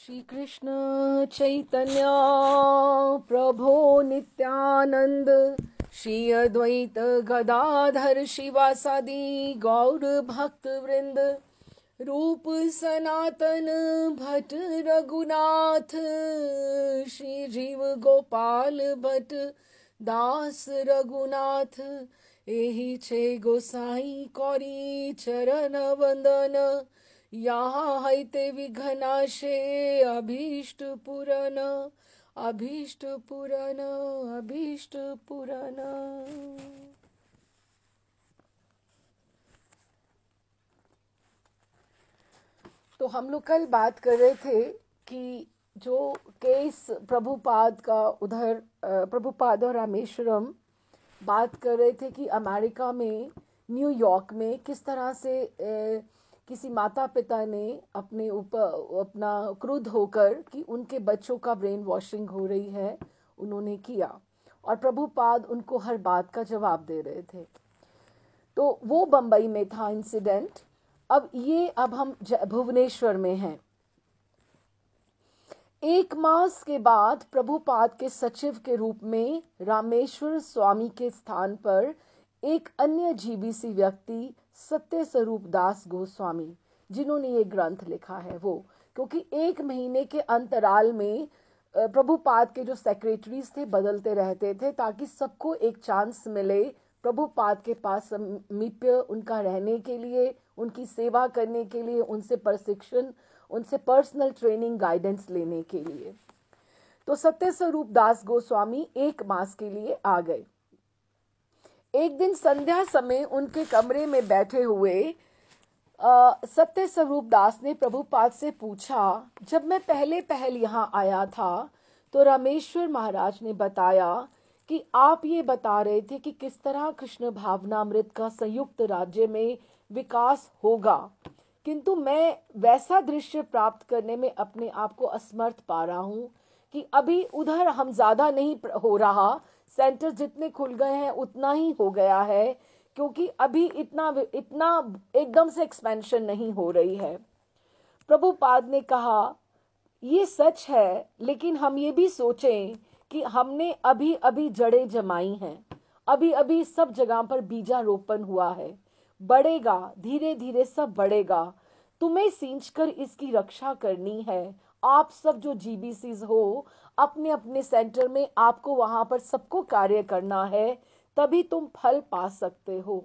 श्री कृष्ण चैतन्य प्रभो नित्यानंद श्री अद्वैत गदाधर शिवासादि गौर भक्त वृंद रूप सनातन भट्ट रघुनाथ श्री जीव गोपाल भट्ट दास रघुनाथ एहि छे गोसाई कौरी चरण वंदन यहाँ हैते विघ्नाशे अभीष्ट पुरन अभीष्ट पुरन अभीष्ट पुरन। तो हम लोग कल बात कर रहे थे कि जो केस प्रभुपाद का उधर प्रभुपाद और रामेश्वरम बात कर रहे थे कि अमेरिका में न्यूयॉर्क में किस तरह से किसी माता पिता ने अपने ऊपर अपना क्रुद्ध होकर कि उनके बच्चों का ब्रेन वॉशिंग हो रही है उन्होंने किया और प्रभुपाद उनको हर बात का जवाब दे रहे थे। तो वो बंबई में था इंसिडेंट। अब हम भुवनेश्वर में हैं। 1 मास के बाद प्रभुपाद के सचिव के रूप में रामेश्वर स्वामी के स्थान पर एक अन्य जीबीसी व्यक्ति सत्य स्वरूप दास गोस्वामी, जिन्होंने ये ग्रंथ लिखा है वो, क्योंकि 1 महीने के अंतराल में प्रभुपाद के जो सेक्रेटरीज थे बदलते रहते थे ताकि सबको एक चांस मिले प्रभुपाद के पास समीप्य उनका रहने के लिए, उनकी सेवा करने के लिए, उनसे प्रशिक्षण, उनसे पर्सनल ट्रेनिंग गाइडेंस लेने के लिए। तो सत्य स्वरूप दास गोस्वामी 1 मास के लिए आ गए। एक दिन संध्या समय उनके कमरे में बैठे हुए सत्य स्वरूप दास ने प्रभुपाद से पूछा, जब मैं पहल यहाँ आया था तो रामेश्वर महाराज ने बताया कि आप ये बता रहे थे कि किस तरह कृष्ण भावनामृत का संयुक्त राज्य में विकास होगा, किंतु मैं वैसा दृश्य प्राप्त करने में अपने आप को असमर्थ पा रहा हूँ कि अभी उधर हम ज्यादा नहीं हो रहा, सेंटर जितने खुल गए हैं उतना ही हो गया है, क्योंकि अभी इतना एकदम से एक्सपेंशन नहीं हो रही है। प्रभुपाद ने कहा, ये सच है, लेकिन हम ये भी सोचें कि हमने अभी अभी जड़ें जमाई हैं, अभी अभी सब जगह पर बीजारोपण हुआ है, बढ़ेगा, धीरे धीरे सब बढ़ेगा। तुम्हें सींचकर इसकी रक्षा करनी है। आप सब जो जीबीसीज हो, अपने अपने सेंटर में आपको वहां पर सबको कार्य करना है, तभी तुम फल पा सकते हो।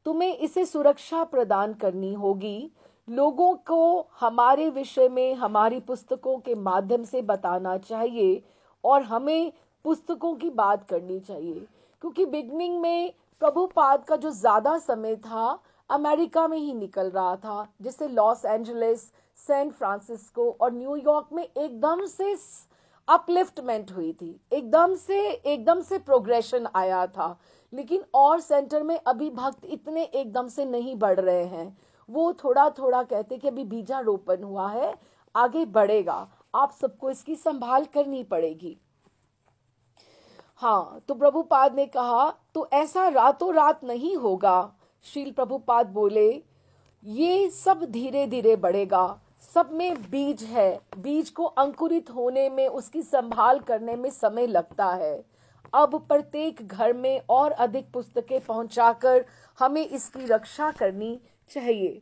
तुम्हें इसे सुरक्षा प्रदान करनी होगी, लोगों को हमारे विषय में हमारी पुस्तकों के माध्यम से बताना चाहिए और हमें पुस्तकों की बात करनी चाहिए, क्योंकि बिगनिंग में प्रभुपाद का जो ज्यादा समय था अमेरिका में ही निकल रहा था, जैसे लॉस एंजलिस, सैन फ्रांसिस्को और न्यूयॉर्क में एकदम से अपलिफ्टमेंट हुई थी, एकदम से प्रोग्रेशन आया था, लेकिन और सेंटर में अभी भक्त इतने एकदम से नहीं बढ़ रहे हैं। वो थोड़ा थोड़ा कहते कि अभी बीजारोपण हुआ है, आगे बढ़ेगा, आप सबको इसकी संभाल करनी पड़ेगी। हाँ, तो प्रभुपाद ने कहा, तो ऐसा रातों रात नहीं होगा। श्रील प्रभुपाद बोले, ये सब धीरे धीरे बढ़ेगा, सब में बीज है, बीज को अंकुरित होने में, उसकी संभाल करने में समय लगता है। अब प्रत्येक घर में और अधिक पुस्तकें पहुंचाकर हमें इसकी रक्षा करनी चाहिए।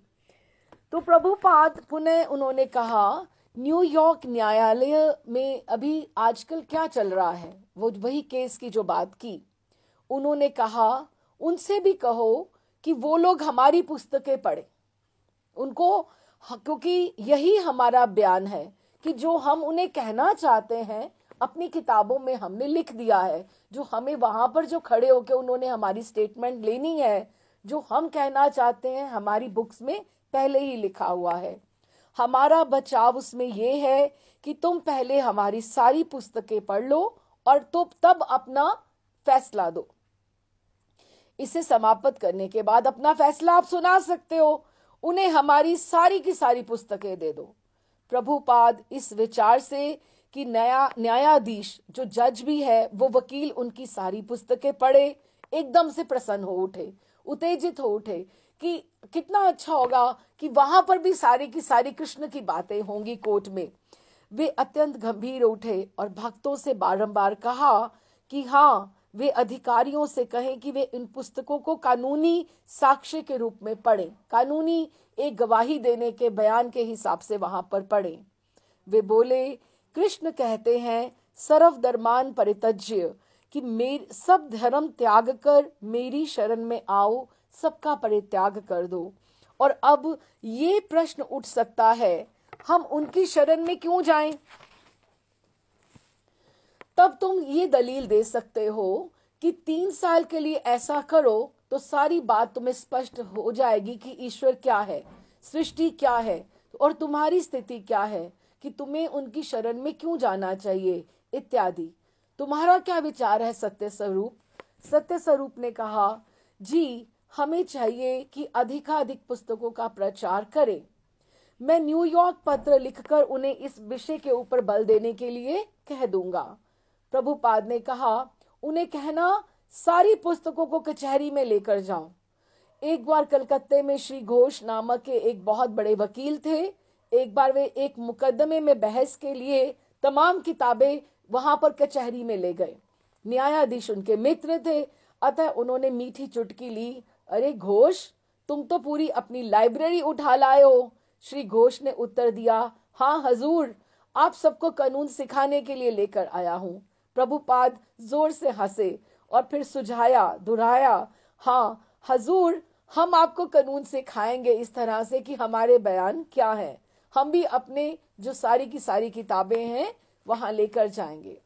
तो प्रभुपाद पुनः उन्होंने कहा, न्यूयॉर्क न्यायालय में अभी आजकल क्या चल रहा है, वो वही केस की जो बात की। उन्होंने कहा, उनसे भी कहो कि वो लोग हमारी पुस्तकें पढ़े, उनको, क्योंकि यही हमारा बयान है कि जो हम उन्हें कहना चाहते हैं अपनी किताबों में हमने लिख दिया है, जो हमें वहां पर जो खड़े होकर उन्होंने हमारी स्टेटमेंट लेनी है, जो हम कहना चाहते हैं हमारी बुक्स में पहले ही लिखा हुआ है। हमारा बचाव उसमें यह है कि तुम पहले हमारी सारी पुस्तकें पढ़ लो और तुम तब अपना फैसला दो। इसे समाप्त करने के बाद अपना फैसला आप सुना सकते हो, उन्हें हमारी सारी की सारी पुस्तकें दे दो। प्रभुपाद इस विचार से कि नया न्यायाधीश जो जज भी है वो वकील उनकी सारी पुस्तकें पढ़े, एकदम से प्रसन्न हो उठे, उत्तेजित हो उठे, कि कितना अच्छा होगा कि वहां पर भी सारी की सारी कृष्ण की बातें होंगी कोर्ट में। वे अत्यंत गंभीर उठे और भक्तों से बारंबार कहा कि हाँ, वे अधिकारियों से कहें कि वे इन पुस्तकों को कानूनी साक्ष्य के रूप में पढ़ें, कानूनी एक गवाही देने के बयान के हिसाब से वहां पर पढ़ें। वे बोले, कृष्ण कहते हैं, सर्वधर्मान परित्यज्य, कि सब धर्म त्याग कर मेरी शरण में आओ, सबका परित्याग कर दो। और अब ये प्रश्न उठ सकता है, हम उनकी शरण में क्यों जाएं? तब तुम ये दलील दे सकते हो कि 3 साल के लिए ऐसा करो तो सारी बात तुम्हें स्पष्ट हो जाएगी कि ईश्वर क्या है, सृष्टि क्या है और तुम्हारी स्थिति क्या है, कि तुम्हें उनकी शरण में क्यों जाना चाहिए इत्यादि। तुम्हारा क्या विचार है सत्य स्वरूप? सत्य स्वरूप ने कहा, जी हमें चाहिए कि अधिकाधिक पुस्तकों का प्रचार करें। मैं न्यूयॉर्क पत्र लिखकर उन्हें इस विषय के ऊपर बल देने के लिए कह दूंगा। प्रभुपाद ने कहा, उन्हें कहना सारी पुस्तकों को कचहरी में लेकर जाओ। एक बार कलकत्ते में श्री घोष नामक के एक बहुत बड़े वकील थे। एक बार वे एक मुकदमे में बहस के लिए तमाम किताबें वहां पर कचहरी में ले गए। न्यायाधीश उनके मित्र थे, अतः उन्होंने मीठी चुटकी ली, अरे घोष, तुम तो पूरी अपनी लाइब्रेरी उठा लाए हो। श्री घोष ने उत्तर दिया, हाँ हजूर, आप सबको कानून सिखाने के लिए लेकर आया हूँ। प्रभुपाद जोर से हंसे और फिर सुझाया, दोहराया, हाँ हजूर, हम आपको कानून सिखाएंगे इस तरह से कि हमारे बयान क्या है। हम भी अपने जो सारी की सारी किताबें हैं वहां लेकर जाएंगे।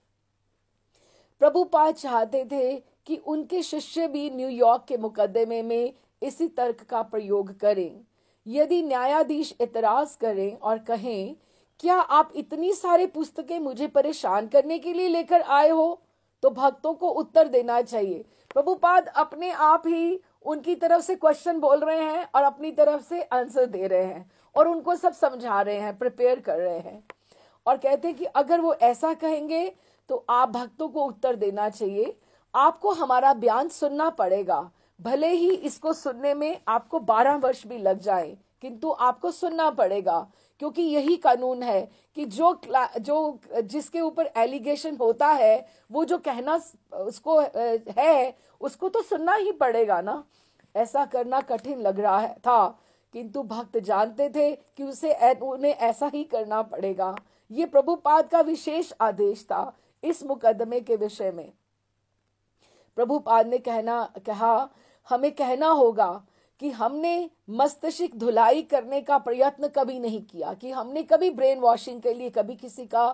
प्रभुपाद चाहते थे कि उनके शिष्य भी न्यूयॉर्क के मुकदमे में इसी तर्क का प्रयोग करें। यदि न्यायाधीश इतराज करें और कहें, क्या आप इतनी सारी पुस्तकें मुझे परेशान करने के लिए लेकर आए हो, तो भक्तों को उत्तर देना चाहिए। प्रभुपाद अपने आप ही उनकी तरफ से क्वेश्चन बोल रहे हैं और अपनी तरफ से आंसर दे रहे हैं और उनको सब समझा रहे हैं, प्रिपेयर कर रहे हैं, और कहते हैं कि अगर वो ऐसा कहेंगे तो आप भक्तों को उत्तर देना चाहिए। आपको हमारा बयान सुनना पड़ेगा, भले ही इसको सुनने में आपको 12 वर्ष भी लग जाए, किंतु आपको सुनना पड़ेगा, क्योंकि यही कानून है कि जो जिसके ऊपर एलिगेशन होता है वो जो कहना उसको है उसको तो सुनना ही पड़ेगा ना। ऐसा करना कठिन लग रहा था, किंतु भक्त जानते थे कि उन्हें ऐसा ही करना पड़ेगा। ये प्रभुपाद का विशेष आदेश था इस मुकदमे के विषय में। प्रभुपाद ने कहा, हमें कहना होगा कि हमने मस्तिष्क धुलाई करने का प्रयत्न कभी नहीं किया, कि हमने कभी ब्रेन वॉशिंग के लिए कभी किसी का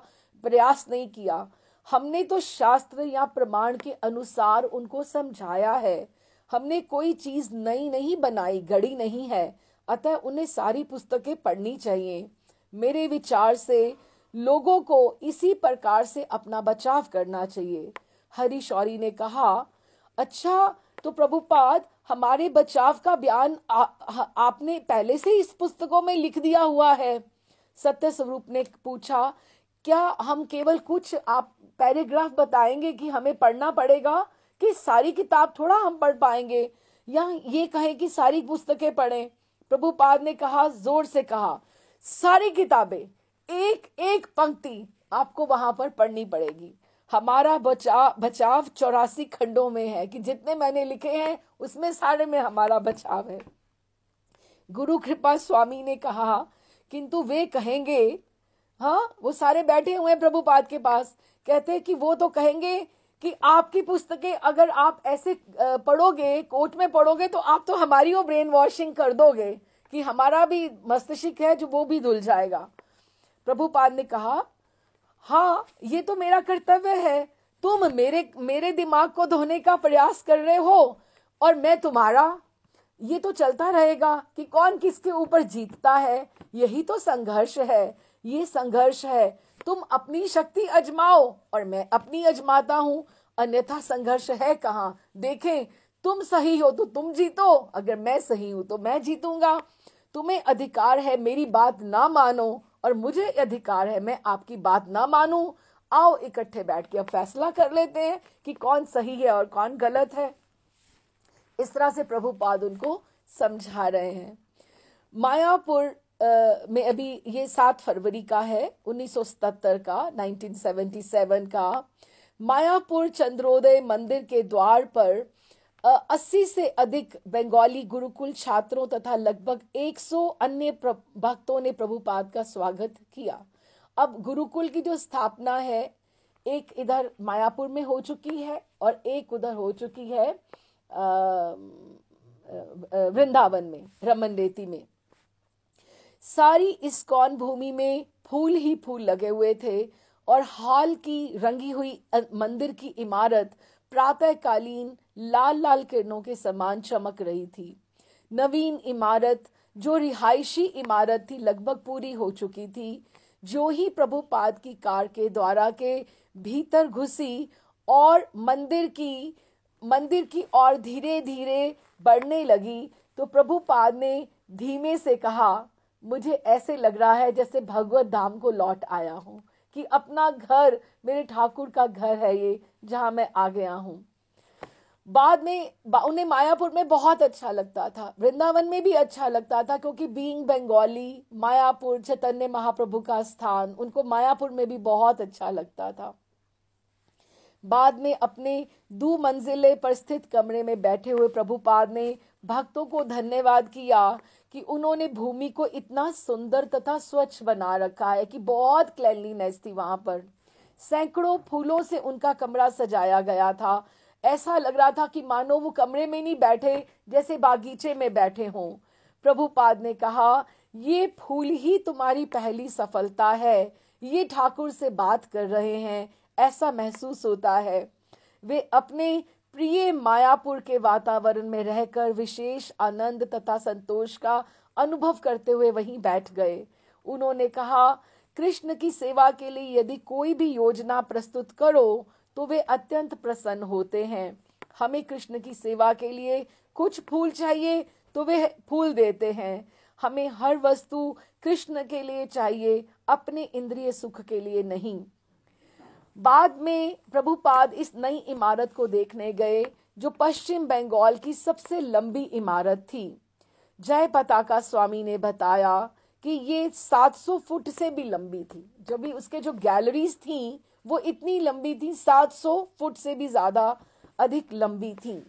प्रयास नहीं किया। हमने तो शास्त्र या प्रमाण के अनुसार उनको समझाया है। हमने कोई चीज नई नहीं बनाई, गढ़ी नहीं है। अतः उन्हें सारी पुस्तकें पढ़नी चाहिए। मेरे विचार से लोगों को इसी प्रकार से अपना बचाव करना चाहिए। हरि शौरी ने कहा, अच्छा तो प्रभुपाद, हमारे बचाव का बयान आपने पहले से इस पुस्तकों में लिख दिया हुआ है। सत्य स्वरूप ने पूछा, क्या हम केवल कुछ आप पैराग्राफ बताएंगे कि हमें पढ़ना पड़ेगा, कि सारी किताब थोड़ा हम पढ़ पाएंगे, या ये कहें कि सारी पुस्तकें पढ़ें? प्रभुपाद ने कहा, जोर से कहा, सारी किताबें, एक एक पंक्ति आपको वहां पर पढ़नी पड़ेगी। हमारा बचाव 84 खंडों में है, कि जितने मैंने लिखे हैं उसमें सारे में हमारा बचाव है। गुरु कृपा स्वामी ने कहा, किंतु वे कहेंगे, हाँ वो सारे बैठे हुए हैं प्रभुपाद के पास, कहते हैं कि वो तो कहेंगे कि आपकी पुस्तकें अगर आप ऐसे पढ़ोगे, कोर्ट में पढ़ोगे, तो आप तो हमारी वो ब्रेन वॉशिंग कर दोगे, कि हमारा भी मस्तिष्क है जो वो भी धुल जाएगा। प्रभुपाद ने कहा, हाँ ये तो मेरा कर्तव्य है। तुम मेरे दिमाग को धोने का प्रयास कर रहे हो और मैं तुम्हारा। ये तो चलता रहेगा कि कौन किसके ऊपर जीतता है। यही तो संघर्ष है, ये संघर्ष है। तुम अपनी शक्ति अजमाओ और मैं अपनी अजमाता हूं, अन्यथा संघर्ष है कहाँ। देखें, तुम सही हो तो तुम जीतो, अगर मैं सही हूं तो मैं जीतूंगा। तुम्हें अधिकार है मेरी बात ना मानो और मुझे अधिकार है मैं आपकी बात ना मानूं। आओ इकट्ठे बैठ के अब फैसला कर लेते हैं कि कौन सही है और कौन गलत है। इस तरह से प्रभुपाद उनको समझा रहे हैं। मायापुर में अभी ये 7 फरवरी का है, 1977 का, 1977 का। मायापुर चंद्रोदय मंदिर के द्वार पर 80 से अधिक बंगाली गुरुकुल छात्रों तथा लगभग 100 अन्य भक्तों ने प्रभुपाद का स्वागत किया। अब गुरुकुल की जो स्थापना है, एक इधर मायापुर में हो चुकी है और एक उधर हो चुकी है वृंदावन में, रमन रेती में। सारी इस्कॉन भूमि में फूल ही फूल लगे हुए थे और हाल की रंगी हुई मंदिर की इमारत प्रातःकालीन लाल लाल किरणों के समान चमक रही थी। नवीन इमारत, जो रिहायशी इमारत थी, लगभग पूरी हो चुकी थी। जो ही प्रभुपाद की कार के द्वारा के भीतर घुसी और मंदिर की ओर धीरे धीरे बढ़ने लगी, तो प्रभुपाद ने धीमे से कहा, मुझे ऐसे लग रहा है जैसे भगवत धाम को लौट आया हूँ, कि अपना घर, मेरे ठाकुर का घर है ये, जहां मैं आ गया हूँ। बाद में उन्हें मायापुर में बहुत अच्छा लगता था, वृंदावन में भी अच्छा लगता था, क्योंकि बीइंग बंगाली, मायापुर चैतन्य महाप्रभु का स्थान, उनको मायापुर में भी बहुत अच्छा लगता था। बाद में अपने 2 मंजिले पर स्थित कमरे में बैठे हुए प्रभुपाद ने भक्तों को धन्यवाद किया कि उन्होंने भूमि को इतना सुंदर तथा स्वच्छ बना रखा है, कि बहुत क्लीनलीनेस थी वहां पर। सैकड़ों फूलों से उनका कमरा सजाया गया था। ऐसा लग रहा था कि मानो वो कमरे में नहीं बैठे, जैसे बागीचे में बैठे हों। प्रभुपाद ने कहा, ये फूल ही तुम्हारी पहली सफलता है, ये ठाकुर से बात कर रहे हैं, ऐसा महसूस होता है। वे अपने प्रिय मायापुर के वातावरण में रहकर विशेष आनंद तथा संतोष का अनुभव करते हुए वहीं बैठ गए। उन्होंने कहा, कृष्ण की सेवा के लिए यदि कोई भी योजना प्रस्तुत करो तो वे अत्यंत प्रसन्न होते हैं। हमें कृष्ण की सेवा के लिए कुछ फूल चाहिए तो वे फूल देते हैं। हमें हर वस्तु कृष्ण के लिए चाहिए, अपने इंद्रिय सुख के लिए नहीं। बाद में प्रभुपाद इस नई इमारत को देखने गए, जो पश्चिम बंगाल की सबसे लंबी इमारत थी। जय पताका स्वामी ने बताया कि ये 700 फुट से भी लंबी थी। जब भी उसके जो गैलरीज थी वो इतनी लंबी थी, 700 फुट से भी ज्यादा अधिक लंबी थी।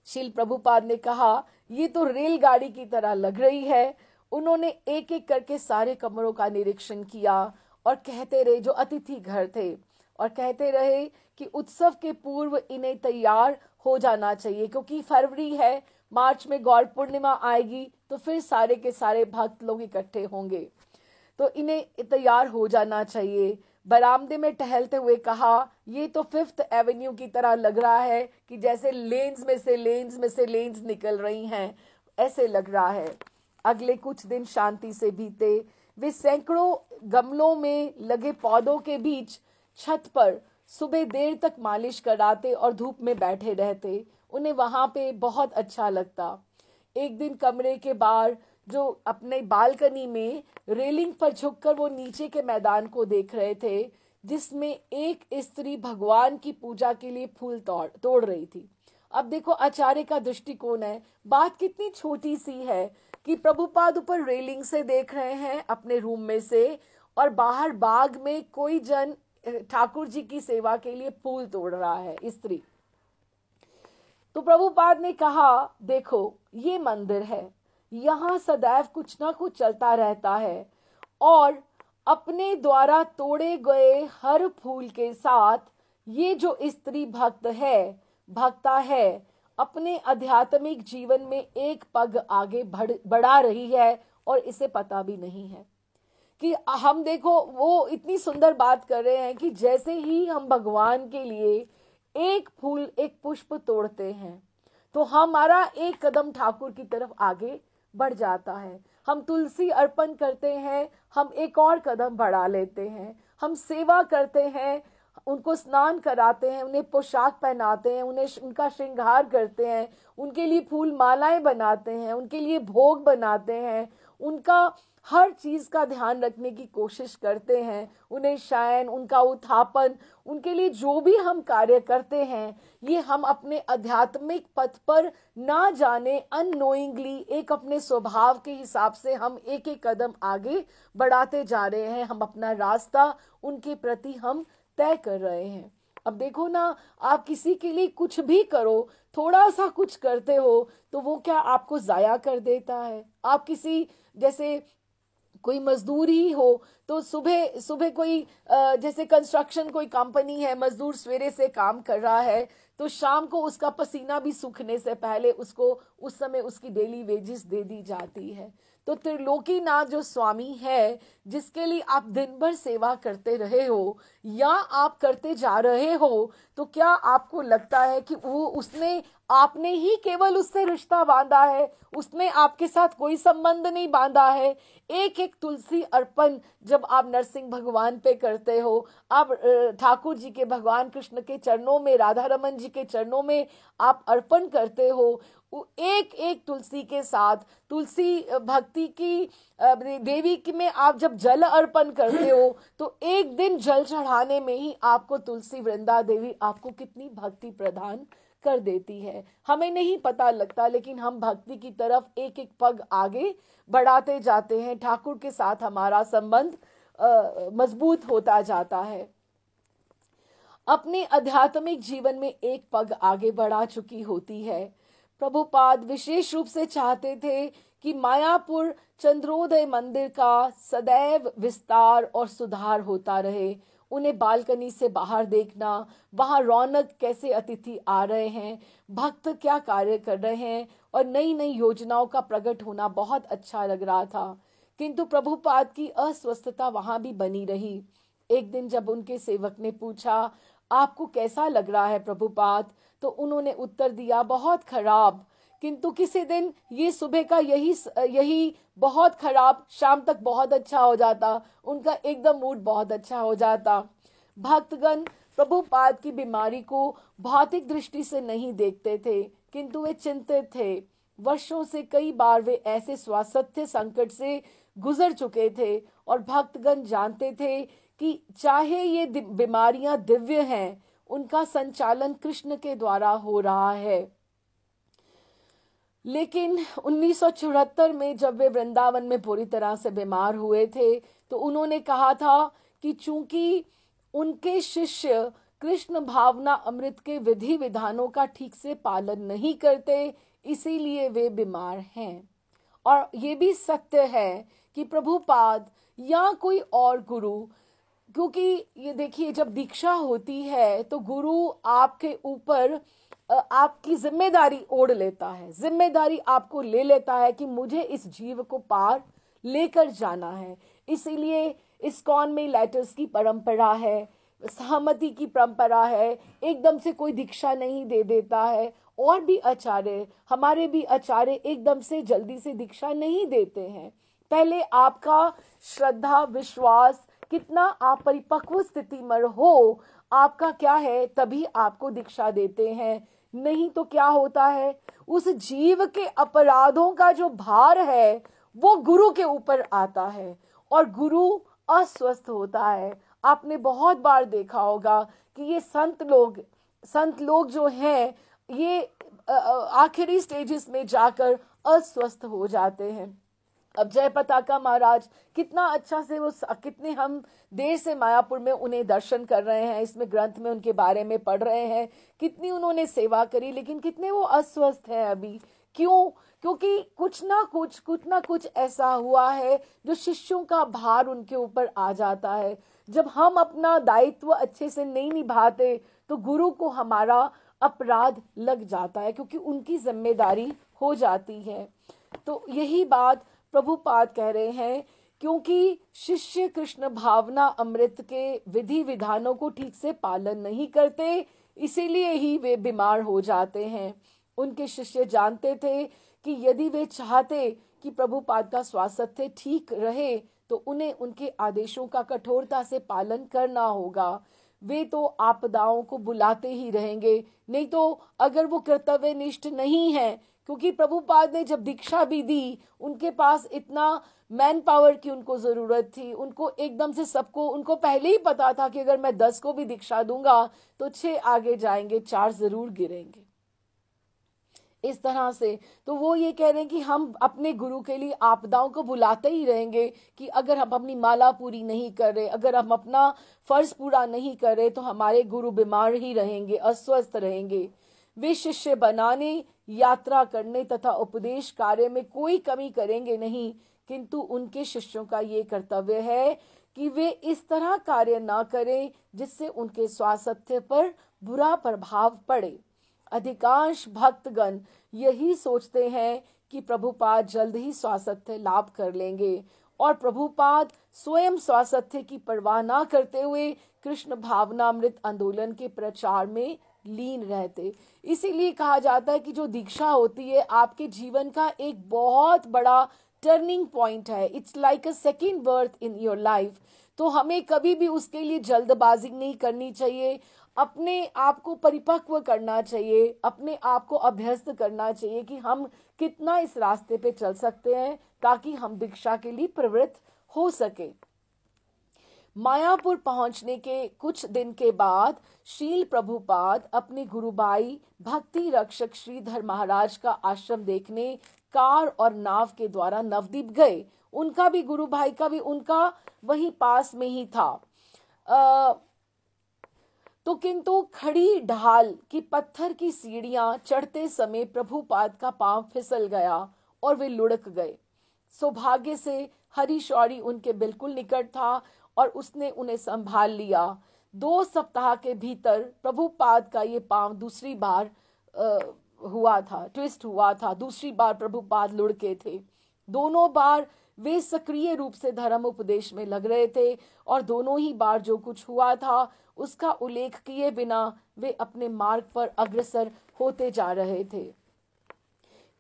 श्रील प्रभुपाद ने कहा, ये तो रेलगाड़ी की तरह लग रही है। उन्होंने एक एक करके सारे कमरों का निरीक्षण किया और कहते रहे, जो अतिथि घर थे, और कहते रहे कि उत्सव के पूर्व इन्हें तैयार हो जाना चाहिए, क्योंकि फरवरी है, मार्च में गौर पूर्णिमा आएगी, तो फिर सारे के सारे भक्त लोग इकट्ठे होंगे, तो इन्हें तैयार हो जाना चाहिए। बरामदे में टहलते हुए कहा, ये तो 5th एवेन्यू की तरह लग रहा है, कि जैसे लेन्स में से लेन्स निकल रही हैं, ऐसे लग रहा है। अगले कुछ दिन शांति से बीते। वे सैकड़ों गमलों में लगे पौधों के बीच छत पर सुबह देर तक मालिश कराते और धूप में बैठे रहते। उन्हें वहां पे बहुत अच्छा लगता। एक दिन कमरे के बाहर जो अपने बालकनी में रेलिंग पर झुककर वो नीचे के मैदान को देख रहे थे, जिसमें एक स्त्री भगवान की पूजा के लिए फूल तोड़ रही थी। अब देखो आचार्य का दृष्टिकोण है, बात कितनी छोटी सी है कि प्रभुपाद ऊपर रेलिंग से देख रहे हैं अपने रूम में से, और बाहर बाग में कोई जन ठाकुर जी की सेवा के लिए फूल तोड़ रहा है, स्त्री। तो प्रभुपाद ने कहा, देखो ये मंदिर है, यहाँ सदैव कुछ ना कुछ चलता रहता है, और अपने द्वारा तोड़े गए हर फूल के साथ ये जो स्त्री भक्ता है, अपने आध्यात्मिक जीवन में एक पग आगे बढ़ा रही है, और इसे पता भी नहीं है कि हम देखो वो इतनी सुंदर बात कर रहे हैं कि जैसे ही हम भगवान के लिए एक फूल, एक पुष्प तोड़ते हैं, तो हमारा एक कदम ठाकुर की तरफ आगे बढ़ जाता है। हम तुलसी अर्पण करते हैं, हम एक और कदम बढ़ा लेते हैं। हम सेवा करते हैं, उनको स्नान कराते हैं, उन्हें पोशाक पहनाते हैं, उन्हें उनका श्रृंगार करते हैं, उनके लिए फूल मालाएं बनाते हैं, उनके लिए भोग बनाते हैं, उनका हर चीज का ध्यान रखने की कोशिश करते हैं, उन्हें शयन, उनका उत्थापन, उनके लिए जो भी हम कार्य करते हैं, ये हम अपने आध्यात्मिक पथ पर ना जाने अननोइंगली एक अपने स्वभाव के हिसाब से हम एक एक कदम आगे बढ़ाते जा रहे हैं। हम अपना रास्ता उनके प्रति हम तय कर रहे हैं। अब देखो ना, आप किसी के लिए कुछ भी करो, थोड़ा सा कुछ करते हो तो वो क्या आपको जाया कर देता है। आप किसी, जैसे कोई मजदूर ही हो तो सुबह सुबह कोई जैसे कंस्ट्रक्शन कोई कंपनी है, मजदूर सवेरे से काम कर रहा है तो शाम को उसका पसीना भी सूखने से पहले उसको उस समय उसकी डेली वेजेस दे दी जाती है। तो त्रिलोकीनाथ जो स्वामी है, जिसके लिए आप दिन भर सेवा करते रहे हो या आप करते जा रहे हो, तो क्या आपको लगता है कि वो उसने आपने ही केवल उससे रिश्ता बांधा है, उसने आपके साथ कोई संबंध नहीं बांधा है। एक एक तुलसी अर्पण जब आप नरसिंह भगवान पे करते हो, आप ठाकुर जी के, भगवान कृष्ण के चरणों में, राधा रमन जी के चरणों में आप अर्पण करते हो, एक एक तुलसी के साथ, तुलसी भक्ति की देवी की में आप जब जल अर्पण करते हो तो एक दिन जल चढ़ाने में ही आपको तुलसी वृंदा देवी आपको कितनी भक्ति प्रदान कर देती है। हमें नहीं पता लगता, लेकिन हम भक्ति की तरफ एक एक पग आगे बढ़ाते जाते हैं। ठाकुर के साथ हमारा संबंध मजबूत होता जाता है। अपने आध्यात्मिक जीवन में एक पग आगे बढ़ा चुकी होती है। प्रभुपाद विशेष रूप से चाहते थे कि मायापुर चंद्रोदय मंदिर का सदैव विस्तार और सुधार होता रहे। उन्हें बालकनी से बाहर देखना, वहां रौनक, कैसे अतिथि आ रहे हैं, भक्त क्या कार्य कर रहे हैं और नई नई योजनाओं का प्रकट होना बहुत अच्छा लग रहा था। किंतु प्रभुपाद की अस्वस्थता वहां भी बनी रही। एक दिन जब उनके सेवक ने पूछा, आपको कैसा लग रहा है प्रभुपाद, तो उन्होंने उत्तर दिया, बहुत खराब। किंतु किसी दिन ये सुबह का यही बहुत खराब शाम तक बहुत अच्छा हो जाता, उनका एकदम मूड बहुत अच्छा हो जाता। भक्तगण प्रभुपाद की बीमारी को भौतिक दृष्टि से नहीं देखते थे, किंतु वे चिंतित थे। वर्षों से कई बार वे ऐसे स्वास्थ्य संकट से गुजर चुके थे और भक्तगण जानते थे कि चाहे ये बीमारियां दिव्य हैं, उनका संचालन कृष्ण के द्वारा हो रहा है। लेकिन 1974 में जब वे वृंदावन में पूरी तरह से बीमार हुए थे तो उन्होंने कहा था कि चूंकि उनके शिष्य कृष्ण भावना अमृत के विधि विधानों का ठीक से पालन नहीं करते, इसीलिए वे बीमार हैं। और ये भी सत्य है कि प्रभुपाद या कोई और गुरु, क्योंकि ये देखिए, जब दीक्षा होती है तो गुरु आपके ऊपर आपकी जिम्मेदारी ओढ़ लेता है, जिम्मेदारी आपको ले लेता है कि मुझे इस जीव को पार लेकर जाना है। इसीलिए इस्कॉन में लेटर्स की परंपरा है, सहमति की परंपरा है, एकदम से कोई दीक्षा नहीं दे देता है। और भी आचार्य, हमारे भी आचार्य एकदम से जल्दी से दीक्षा नहीं देते हैं। पहले आपका श्रद्धा, विश्वास, कितना आप परिपक्व स्थिति में हो, आपका क्या है, तभी आपको दीक्षा देते हैं। नहीं तो क्या होता है, उस जीव के अपराधों का जो भार है वो गुरु के ऊपर आता है और गुरु अस्वस्थ होता है। आपने बहुत बार देखा होगा कि ये संत लोग जो हैं, ये आखिरी स्टेजेस में जाकर अस्वस्थ हो जाते हैं। अब जय पताका महाराज कितना अच्छा से वो, कितने हम देर से मायापुर में उन्हें दर्शन कर रहे हैं, इसमें ग्रंथ में उनके बारे में पढ़ रहे हैं, कितनी उन्होंने सेवा करी, लेकिन कितने वो अस्वस्थ हैं अभी। क्यों? क्योंकि कुछ ना कुछ ऐसा हुआ है जो शिष्यों का भार उनके ऊपर आ जाता है। जब हम अपना दायित्व अच्छे से नहीं निभाते तो गुरु को हमारा अपराध लग जाता है, क्योंकि उनकी जिम्मेदारी हो जाती है। तो यही बात प्रभुपाद कह रहे हैं, क्योंकि शिष्य कृष्ण भावना अमृत के विधि विधानों को ठीक से पालन नहीं करते, इसीलिए ही वे बीमार हो जाते हैं। उनके शिष्य जानते थे कि यदि वे चाहते कि प्रभुपाद का स्वास्थ्य ठीक रहे तो उन्हें उनके आदेशों का कठोरता से पालन करना होगा। वे तो आपदाओं को बुलाते ही रहेंगे, नहीं तो अगर वो कर्तव्यनिष्ठ नहीं है, क्योंकि प्रभुपाद ने जब दीक्षा भी दी, उनके पास इतना मैन पावर की उनको जरूरत थी। उनको एकदम से सबको, उनको पहले ही पता था कि अगर मैं 10 को भी दीक्षा दूंगा तो 6 आगे जाएंगे, 4 जरूर गिरेंगे। इस तरह से तो वो ये कह रहे हैं कि हम अपने गुरु के लिए आपदाओं को बुलाते ही रहेंगे कि अगर हम अपनी माला पूरी नहीं कर रहे, अगर हम अपना फर्ज पूरा नहीं कर रहे, तो हमारे गुरु बीमार ही रहेंगे, अस्वस्थ रहेंगे। वे शिष्य बनाने, यात्रा करने तथा उपदेश कार्य में कोई कमी करेंगे नहीं, किंतु उनके शिष्यों का ये कर्तव्य है कि वे इस तरह कार्य ना करें जिससे उनके स्वास्थ्य पर बुरा प्रभाव पड़े। अधिकांश भक्तगण यही सोचते हैं कि प्रभुपाद जल्द ही स्वास्थ्य लाभ कर लेंगे, और प्रभुपाद स्वयं स्वास्थ्य की परवाह ना करते हुए कृष्ण भावनामृत आंदोलन के प्रचार में लीन रहते। इसीलिए कहा जाता है कि जो दीक्षा होती है आपके जीवन का एक बहुत बड़ा टर्निंग पॉइंट है। It's like a second birth in your life. तो हमें कभी भी उसके लिए जल्दबाजी नहीं करनी चाहिए, अपने आप को परिपक्व करना चाहिए, अपने आप को अभ्यस्त करना चाहिए कि हम कितना इस रास्ते पे चल सकते हैं ताकि हम दीक्षा के लिए प्रवृत्त हो सके। मायापुर पहुंचने के कुछ दिन के बाद शील प्रभुपाद अपने गुरुभाई भक्ति रक्षक श्रीधर महाराज का आश्रम देखने कार और नाव के द्वारा नवद्वीप गए। उनका भी गुरु भाई का भी उनका वही पास में ही था। तो किंतु खड़ी ढाल की पत्थर की सीढ़ियां चढ़ते समय प्रभुपाद का पांव फिसल गया और वे लुढ़क गए। सौभाग्य से हरि शौरी उनके बिल्कुल निकट था और उसने उन्हें संभाल लिया। 2 सप्ताह के भीतर प्रभुपाद का ये पांव दूसरी बार ट्विस्ट हुआ था। दूसरी बार प्रभुपाद लुढ़के थे। दोनों बार वे सक्रिय रूप से धर्म उपदेश में लग रहे थे और दोनों ही बार जो कुछ हुआ था उसका उल्लेख किए बिना वे अपने मार्ग पर अग्रसर होते जा रहे थे।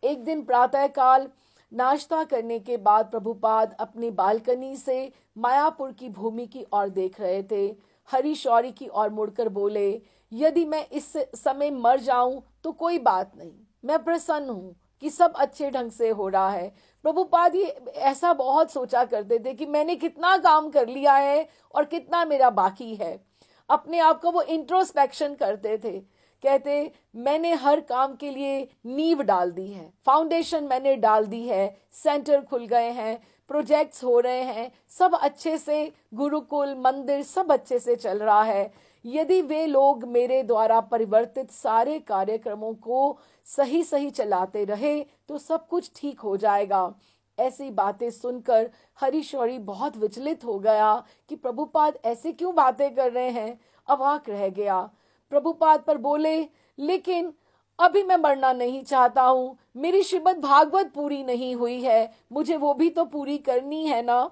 एक दिन प्रातःकाल नाश्ता करने के बाद प्रभुपाद अपनी बालकनी से मायापुर की भूमि की ओर देख रहे थे। हरि शौरी की ओर मुड़कर बोले, यदि मैं इस समय मर जाऊं तो कोई बात नहीं, मैं प्रसन्न हूं कि सब अच्छे ढंग से हो रहा है। प्रभुपाद ये ऐसा बहुत सोचा करते थे कि मैंने कितना काम कर लिया है और कितना मेरा बाकी है। अपने आप को वो इंट्रोस्पेक्शन करते थे। कहते, मैंने हर काम के लिए नींव डाल दी है, फाउंडेशन मैंने डाल दी है, सेंटर खुल गए हैं, प्रोजेक्ट्स हो रहे हैं, सब अच्छे से, गुरुकुल मंदिर सब अच्छे से चल रहा है। यदि वे लोग मेरे द्वारा परिवर्तित सारे कार्यक्रमों को सही सही चलाते रहे तो सब कुछ ठीक हो जाएगा। ऐसी बातें सुनकर हरि शौरी बहुत विचलित हो गया कि प्रभुपाद ऐसे क्यों बातें कर रहे हैं। अवाक रह गया। प्रभुपाद पर बोले, लेकिन अभी मैं मरना नहीं चाहता हूँ, मेरी श्रीमद् भागवत पूरी नहीं हुई है, मुझे वो भी तो पूरी करनी है ना।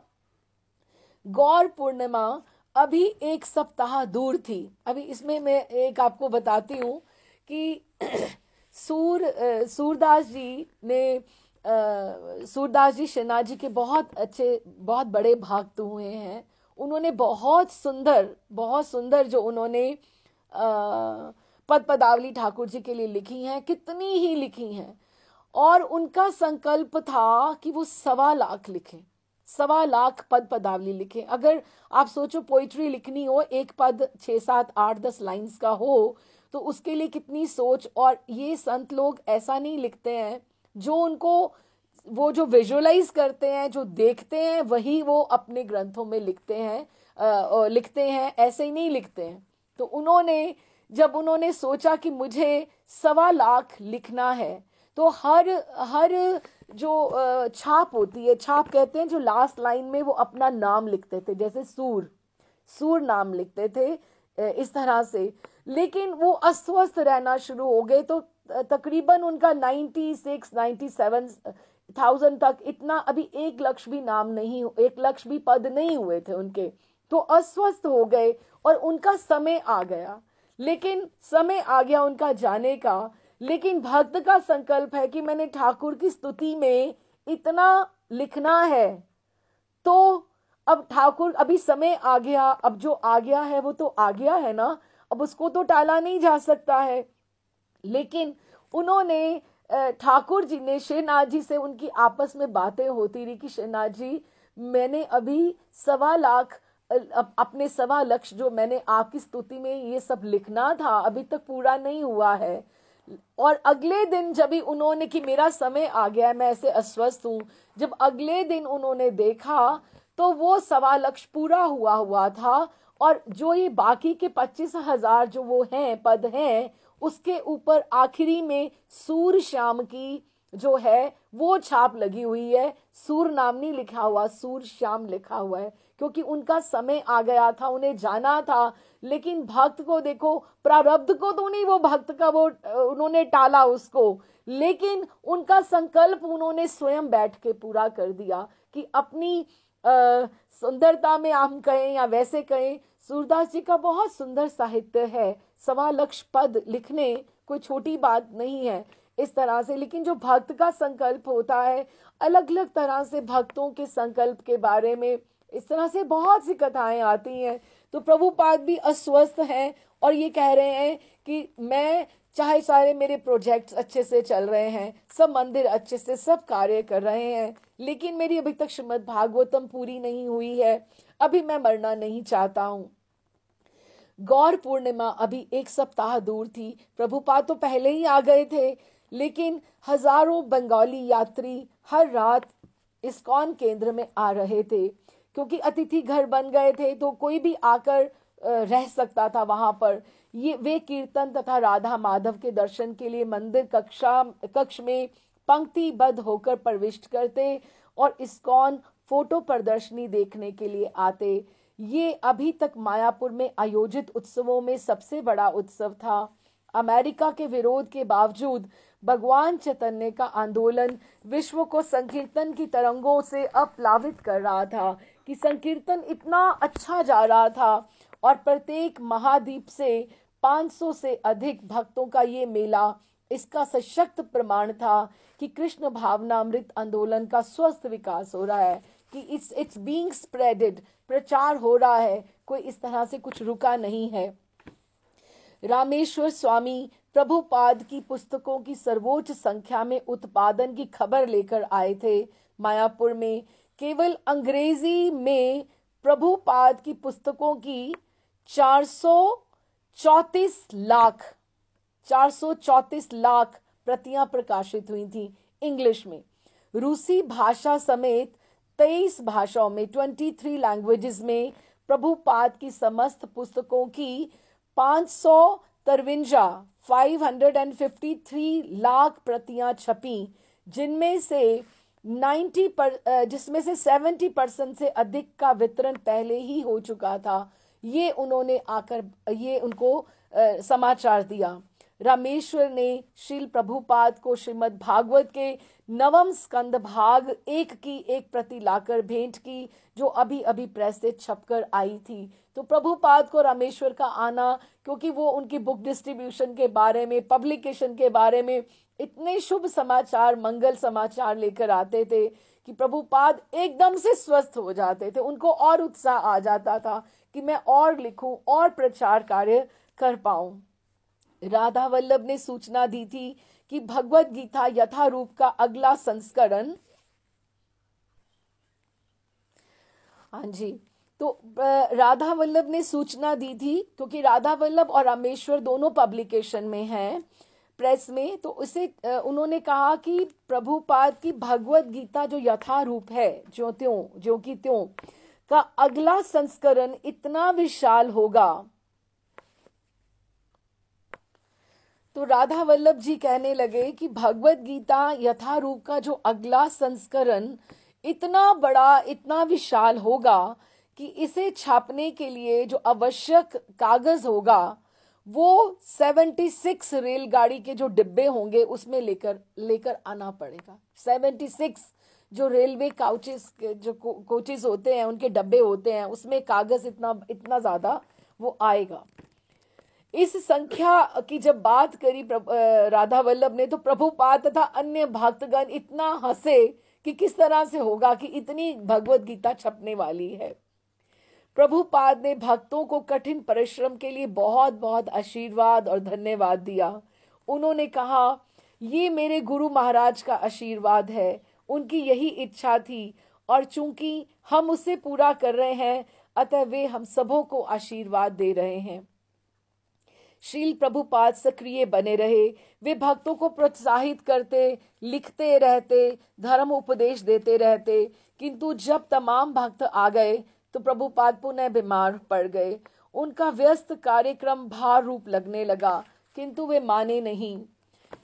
गौर पूर्णिमा अभी 1 सप्ताह दूर थी। अभी इसमें मैं एक आपको बताती हूँ कि सूरदास जी शेना जी के बहुत अच्छे, बहुत बड़े भक्त हुए हैं। उन्होंने बहुत सुंदर जो उन्होंने पद पदावली ठाकुर जी के लिए लिखी हैं, कितनी ही लिखी हैं। और उनका संकल्प था कि वो 1.25 लाख लिखें, 1.25 लाख पद पदावली लिखें। अगर आप सोचो पोइट्री लिखनी हो, एक पद 6, 7, 8, 10 लाइन्स का हो तो उसके लिए कितनी सोच। और ये संत लोग ऐसा नहीं लिखते हैं, जो उनको वो जो विजुअलाइज करते हैं, जो देखते हैं, वही वो अपने ग्रंथों में लिखते हैं, ऐसे ही नहीं लिखते हैं। तो जब उन्होंने सोचा कि मुझे 1.25 लाख लिखना है, तो हर जो छाप होती है, छाप कहते हैं जो लास्ट लाइन में वो अपना नाम लिखते थे, जैसे सूर नाम लिखते थे इस तरह से। लेकिन वो अस्वस्थ रहना शुरू हो गए, तो तकरीबन उनका 96-97,000 तक, इतना अभी 1 लाख भी नाम नहीं, 1 लाख भी पद नहीं हुए थे उनके। तो अस्वस्थ हो गए और उनका समय आ गया। लेकिन समय आ गया उनका जाने का, लेकिन भक्त का संकल्प है कि मैंने ठाकुर की स्तुति में इतना लिखना है। तो अब ठाकुर, अभी समय आ गया, अब जो आ गया है वो तो आ गया है ना, अब उसको तो टाला नहीं जा सकता है। लेकिन उन्होंने ठाकुर जी ने श्रीनाथ जी से उनकी आपस में बातें होती रही कि श्रीनाथ जी, मैंने अभी 1.25 लाख अपने 1.25 लाख जो मैंने आपकी स्तुति में ये सब लिखना था अभी तक पूरा नहीं हुआ है। और अगले दिन जब भी उन्होंने कि मेरा समय आ गया है, मैं ऐसे अस्वस्थ हूँ, जब अगले दिन उन्होंने देखा तो वो 1.25 लाख पूरा हुआ था। और जो ये बाकी के 25,000 जो वो हैं पद हैं, उसके ऊपर आखिरी में सूर श्याम की जो है वो छाप लगी हुई है। सूर नाम नहीं लिखा हुआ, सूर श्याम लिखा हुआ है, क्योंकि उनका समय आ गया था, उन्हें जाना था। लेकिन भक्त को देखो, प्रारब्ध को तो नहीं, वो भक्त का वो उन्होंने टाला उसको, लेकिन उनका संकल्प उन्होंने स्वयं बैठ के पूरा कर दिया कि अपनी सुंदरता में हम कहें या वैसे कहें, सूरदास जी का बहुत सुंदर साहित्य है। 1.25 पद लिखने कोई छोटी बात नहीं है इस तरह से। लेकिन जो भक्त का संकल्प होता है, अलग अलग तरह से भक्तों के संकल्प के बारे में इस तरह से बहुत सी कथाएं आती हैं। तो प्रभुपाद भी अस्वस्थ हैं और ये कह रहे हैं कि मैं चाहे सारे मेरे प्रोजेक्ट्स अच्छे से चल रहे हैं, सब मंदिर अच्छे से सब कार्य कर रहे हैं, लेकिन मेरी अभी तक श्रीमद् भागवतम पूरी नहीं हुई है, अभी मैं मरना नहीं चाहता हूँ। गौर पूर्णिमा अभी 1 सप्ताह दूर थी। प्रभुपाद तो पहले ही आ गए थे, लेकिन हजारों बंगाली यात्री हर रात इस्कॉन केंद्र में आ रहे थे, क्योंकि अतिथि घर बन गए थे, तो कोई भी आकर रह सकता था वहां पर। ये वे कीर्तन तथा राधा माधव के दर्शन के लिए मंदिर कक्ष में पंक्तिबद्ध होकर प्रविष्ट करते और इस्कॉन फोटो प्रदर्शनी देखने के लिए आते। ये अभी तक मायापुर में आयोजित उत्सवों में सबसे बड़ा उत्सव था। अमेरिका के विरोध के बावजूद भगवान चैतन्य का आंदोलन विश्व को संकीर्तन की तरंगों से अप्लावित कर रहा था कि संकीर्तन इतना अच्छा जा रहा था, और प्रत्येक महाद्वीप से 500 से अधिक भक्तों का ये मेला इसका सशक्त प्रमाण था कि कृष्ण भावनामृत आंदोलन का स्वस्थ विकास हो रहा है, कि इट्स बीइंग स्प्रेडेड, प्रचार हो रहा है, कोई इस तरह से कुछ रुका नहीं है। रामेश्वर स्वामी प्रभुपाद की पुस्तकों की सर्वोच्च संख्या में उत्पादन की खबर लेकर आए थे मायापुर में। केवल अंग्रेजी में प्रभुपाद की पुस्तकों की 434 लाख प्रतियां प्रकाशित हुई थी इंग्लिश में। रूसी भाषा समेत 23 भाषाओं में 23 लैंग्वेजेस में प्रभुपाद की समस्त पुस्तकों की 553 लाख प्रतियां छपी, जिसमें से 70% से अधिक का वितरण पहले ही हो चुका था। ये उन्होंने आकर ये उनको समाचार दिया। रामेश्वर ने श्रील प्रभुपाद को श्रीमद् भागवत के 9वें स्कंद भाग 1 की एक प्रति लाकर भेंट की, जो अभी अभी प्रेस से छपकर आई थी। तो प्रभुपाद को रामेश्वर का आना, क्योंकि वो उनकी बुक डिस्ट्रीब्यूशन के बारे में, पब्लिकेशन के बारे में इतने शुभ समाचार, मंगल समाचार लेकर आते थे कि प्रभुपाद एकदम से स्वस्थ हो जाते थे। उनको और उत्साह आ जाता था कि मैं और लिखूं और प्रचार कार्य कर पाऊं। राधा वल्लभ ने सूचना दी थी कि भगवत गीता यथारूप का अगला संस्करण, हाँ जी, तो राधा वल्लभ ने सूचना दी थी, क्योंकि राधा वल्लभ और रामेश्वर दोनों पब्लिकेशन में हैं, प्रेस में। तो उसे उन्होंने कहा कि प्रभुपाद की भगवत गीता जो यथारूप है, ज्यों की त्यों का अगला संस्करण इतना विशाल होगा। तो राधा वल्लभ जी कहने लगे कि भगवत गीता यथारूप का जो अगला संस्करण इतना बड़ा, इतना विशाल होगा कि इसे छापने के लिए जो आवश्यक कागज होगा वो 76 रेलगाड़ी के जो डिब्बे होंगे उसमें लेकर आना पड़ेगा। 76 जो रेलवे कोचेस होते हैं, उनके डब्बे होते हैं, उसमें कागज इतना ज्यादा वो आएगा। इस संख्या की जब बात करी राधा वल्लभ ने, तो प्रभुपाद तथा अन्य भक्तगण इतना हंसे कि किस तरह से होगा कि इतनी भगवत गीता छपने वाली है। प्रभुपाद ने भक्तों को कठिन परिश्रम के लिए बहुत बहुत आशीर्वाद और धन्यवाद दिया। उन्होंने कहा ये मेरे गुरु महाराज का आशीर्वाद है, उनकी यही इच्छा थी और चूंकि हम उसे पूरा कर रहे हैं अतः वे हम सबों को आशीर्वाद दे रहे हैं। श्रील प्रभुपाद सक्रिय बने रहे, वे भक्तों को प्रोत्साहित करते, लिखते रहते, धर्म उपदेश देते रहते, किंतु जब तमाम भक्त आ गए तो प्रभुपाद पुनः बीमार पड़ गए। उनका व्यस्त कार्यक्रम भार रूप लगने लगा, किंतु वे माने नहीं।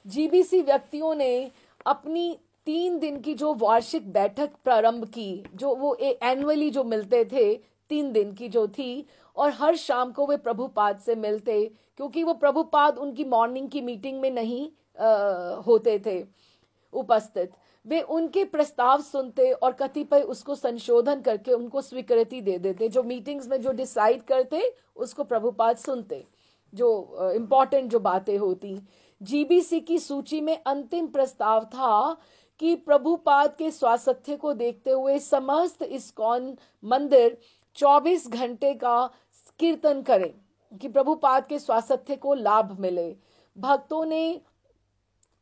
जीबीसी व्यक्तियों ने अपनी 3 दिन की जो वार्षिक बैठक प्रारंभ की, जो वो एनुअली जो मिलते थे 3 दिन की जो थी, और हर शाम को वे प्रभुपाद से मिलते, क्योंकि वो प्रभुपाद उनकी मॉर्निंग की मीटिंग में नहीं होते थे उपस्थित। वे उनके प्रस्ताव सुनते और कतिपय उसको संशोधन करके उनको स्वीकृति दे देते। जो मीटिंग्स में जो डिसाइड करते उसको प्रभुपाद सुनते, जो इम्पोर्टेंट जो बातें होती। जीबीसी की सूची में अंतिम प्रस्ताव था कि प्रभुपाद के स्वास्थ्य को देखते हुए समस्त इस्कॉन मंदिर 24 घंटे का कीर्तन करें कि प्रभुपाद के स्वास्थ्य को लाभ मिले। भक्तों ने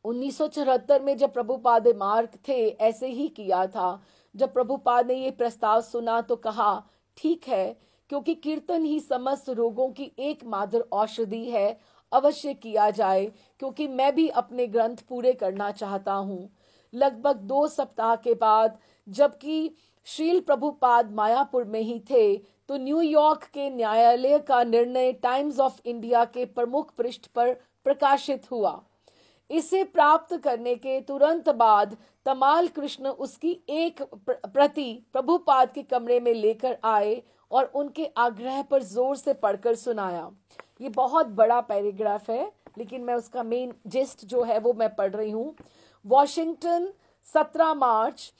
1974 में जब प्रभुपाद बीमार थे ऐसे ही किया था। जब प्रभुपाद ने ये प्रस्ताव सुना तो कहा ठीक है, क्योंकि कीर्तन ही समस्त रोगों की एकमात्र औषधि है, अवश्य किया जाए, क्योंकि मैं भी अपने ग्रंथ पूरे करना चाहता हूँ। लगभग 2 सप्ताह के बाद, जबकि श्रील प्रभुपाद मायापुर में ही थे, तो न्यूयॉर्क के न्यायालय का निर्णय टाइम्स ऑफ इंडिया के प्रमुख पृष्ठ पर प्रकाशित हुआ। इसे प्राप्त करने के तुरंत बाद तमाल कृष्ण उसकी एक प्रति प्रभुपाद के कमरे में लेकर आए और उनके आग्रह पर जोर से पढ़कर सुनाया। ये बहुत बड़ा पैराग्राफ है, लेकिन मैं उसका मेन जिस्ट जो है वो मैं पढ़ रही हूँ। वॉशिंगटन 17 मार्च।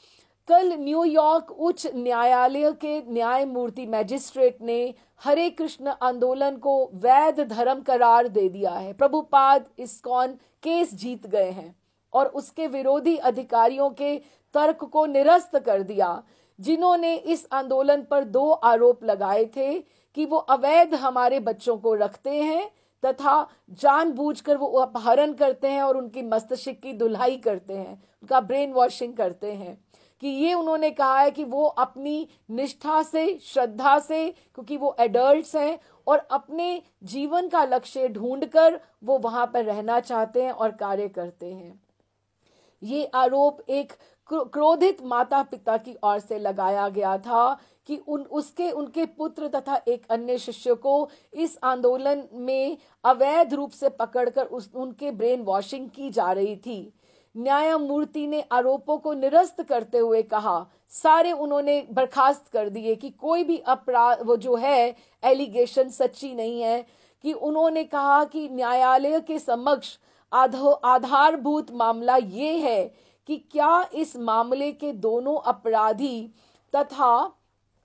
कल न्यूयॉर्क उच्च न्यायालय के न्यायमूर्ति मैजिस्ट्रेट ने हरे कृष्ण आंदोलन को वैध धर्म करार दे दिया है। प्रभुपाद इस्कॉन केस जीत गए हैं और उसके विरोधी अधिकारियों के तर्क को निरस्त कर दिया, जिन्होंने इस आंदोलन पर 2 आरोप लगाए थे कि वो अवैध हमारे बच्चों को रखते हैं तथा जानबूझकर वो अपहरण करते हैं और उनकी मस्तिष्क की धुलाई करते हैं, उनका ब्रेन वॉशिंग करते हैं। कि ये उन्होंने कहा है कि वो अपनी निष्ठा से, श्रद्धा से, क्योंकि वो एडल्ट्स हैं और अपने जीवन का लक्ष्य ढूंढकर वो वहां पर रहना चाहते हैं और कार्य करते हैं। ये आरोप एक क्रोधित माता पिता की ओर से लगाया गया था कि उनके पुत्र तथा एक अन्य शिष्य को इस आंदोलन में अवैध रूप से पकड़कर उनके ब्रेन वॉशिंग की जा रही थी। न्यायमूर्ति ने आरोपों को निरस्त करते हुए कहा, सारे उन्होंने बर्खास्त कर दिए कि कोई भी अपराध वो जो है एलिगेशन सच्ची नहीं है। कि उन्होंने कहा कि न्यायालय के समक्ष आधारभूत मामला ये है कि क्या इस मामले के दोनों अपराधी तथा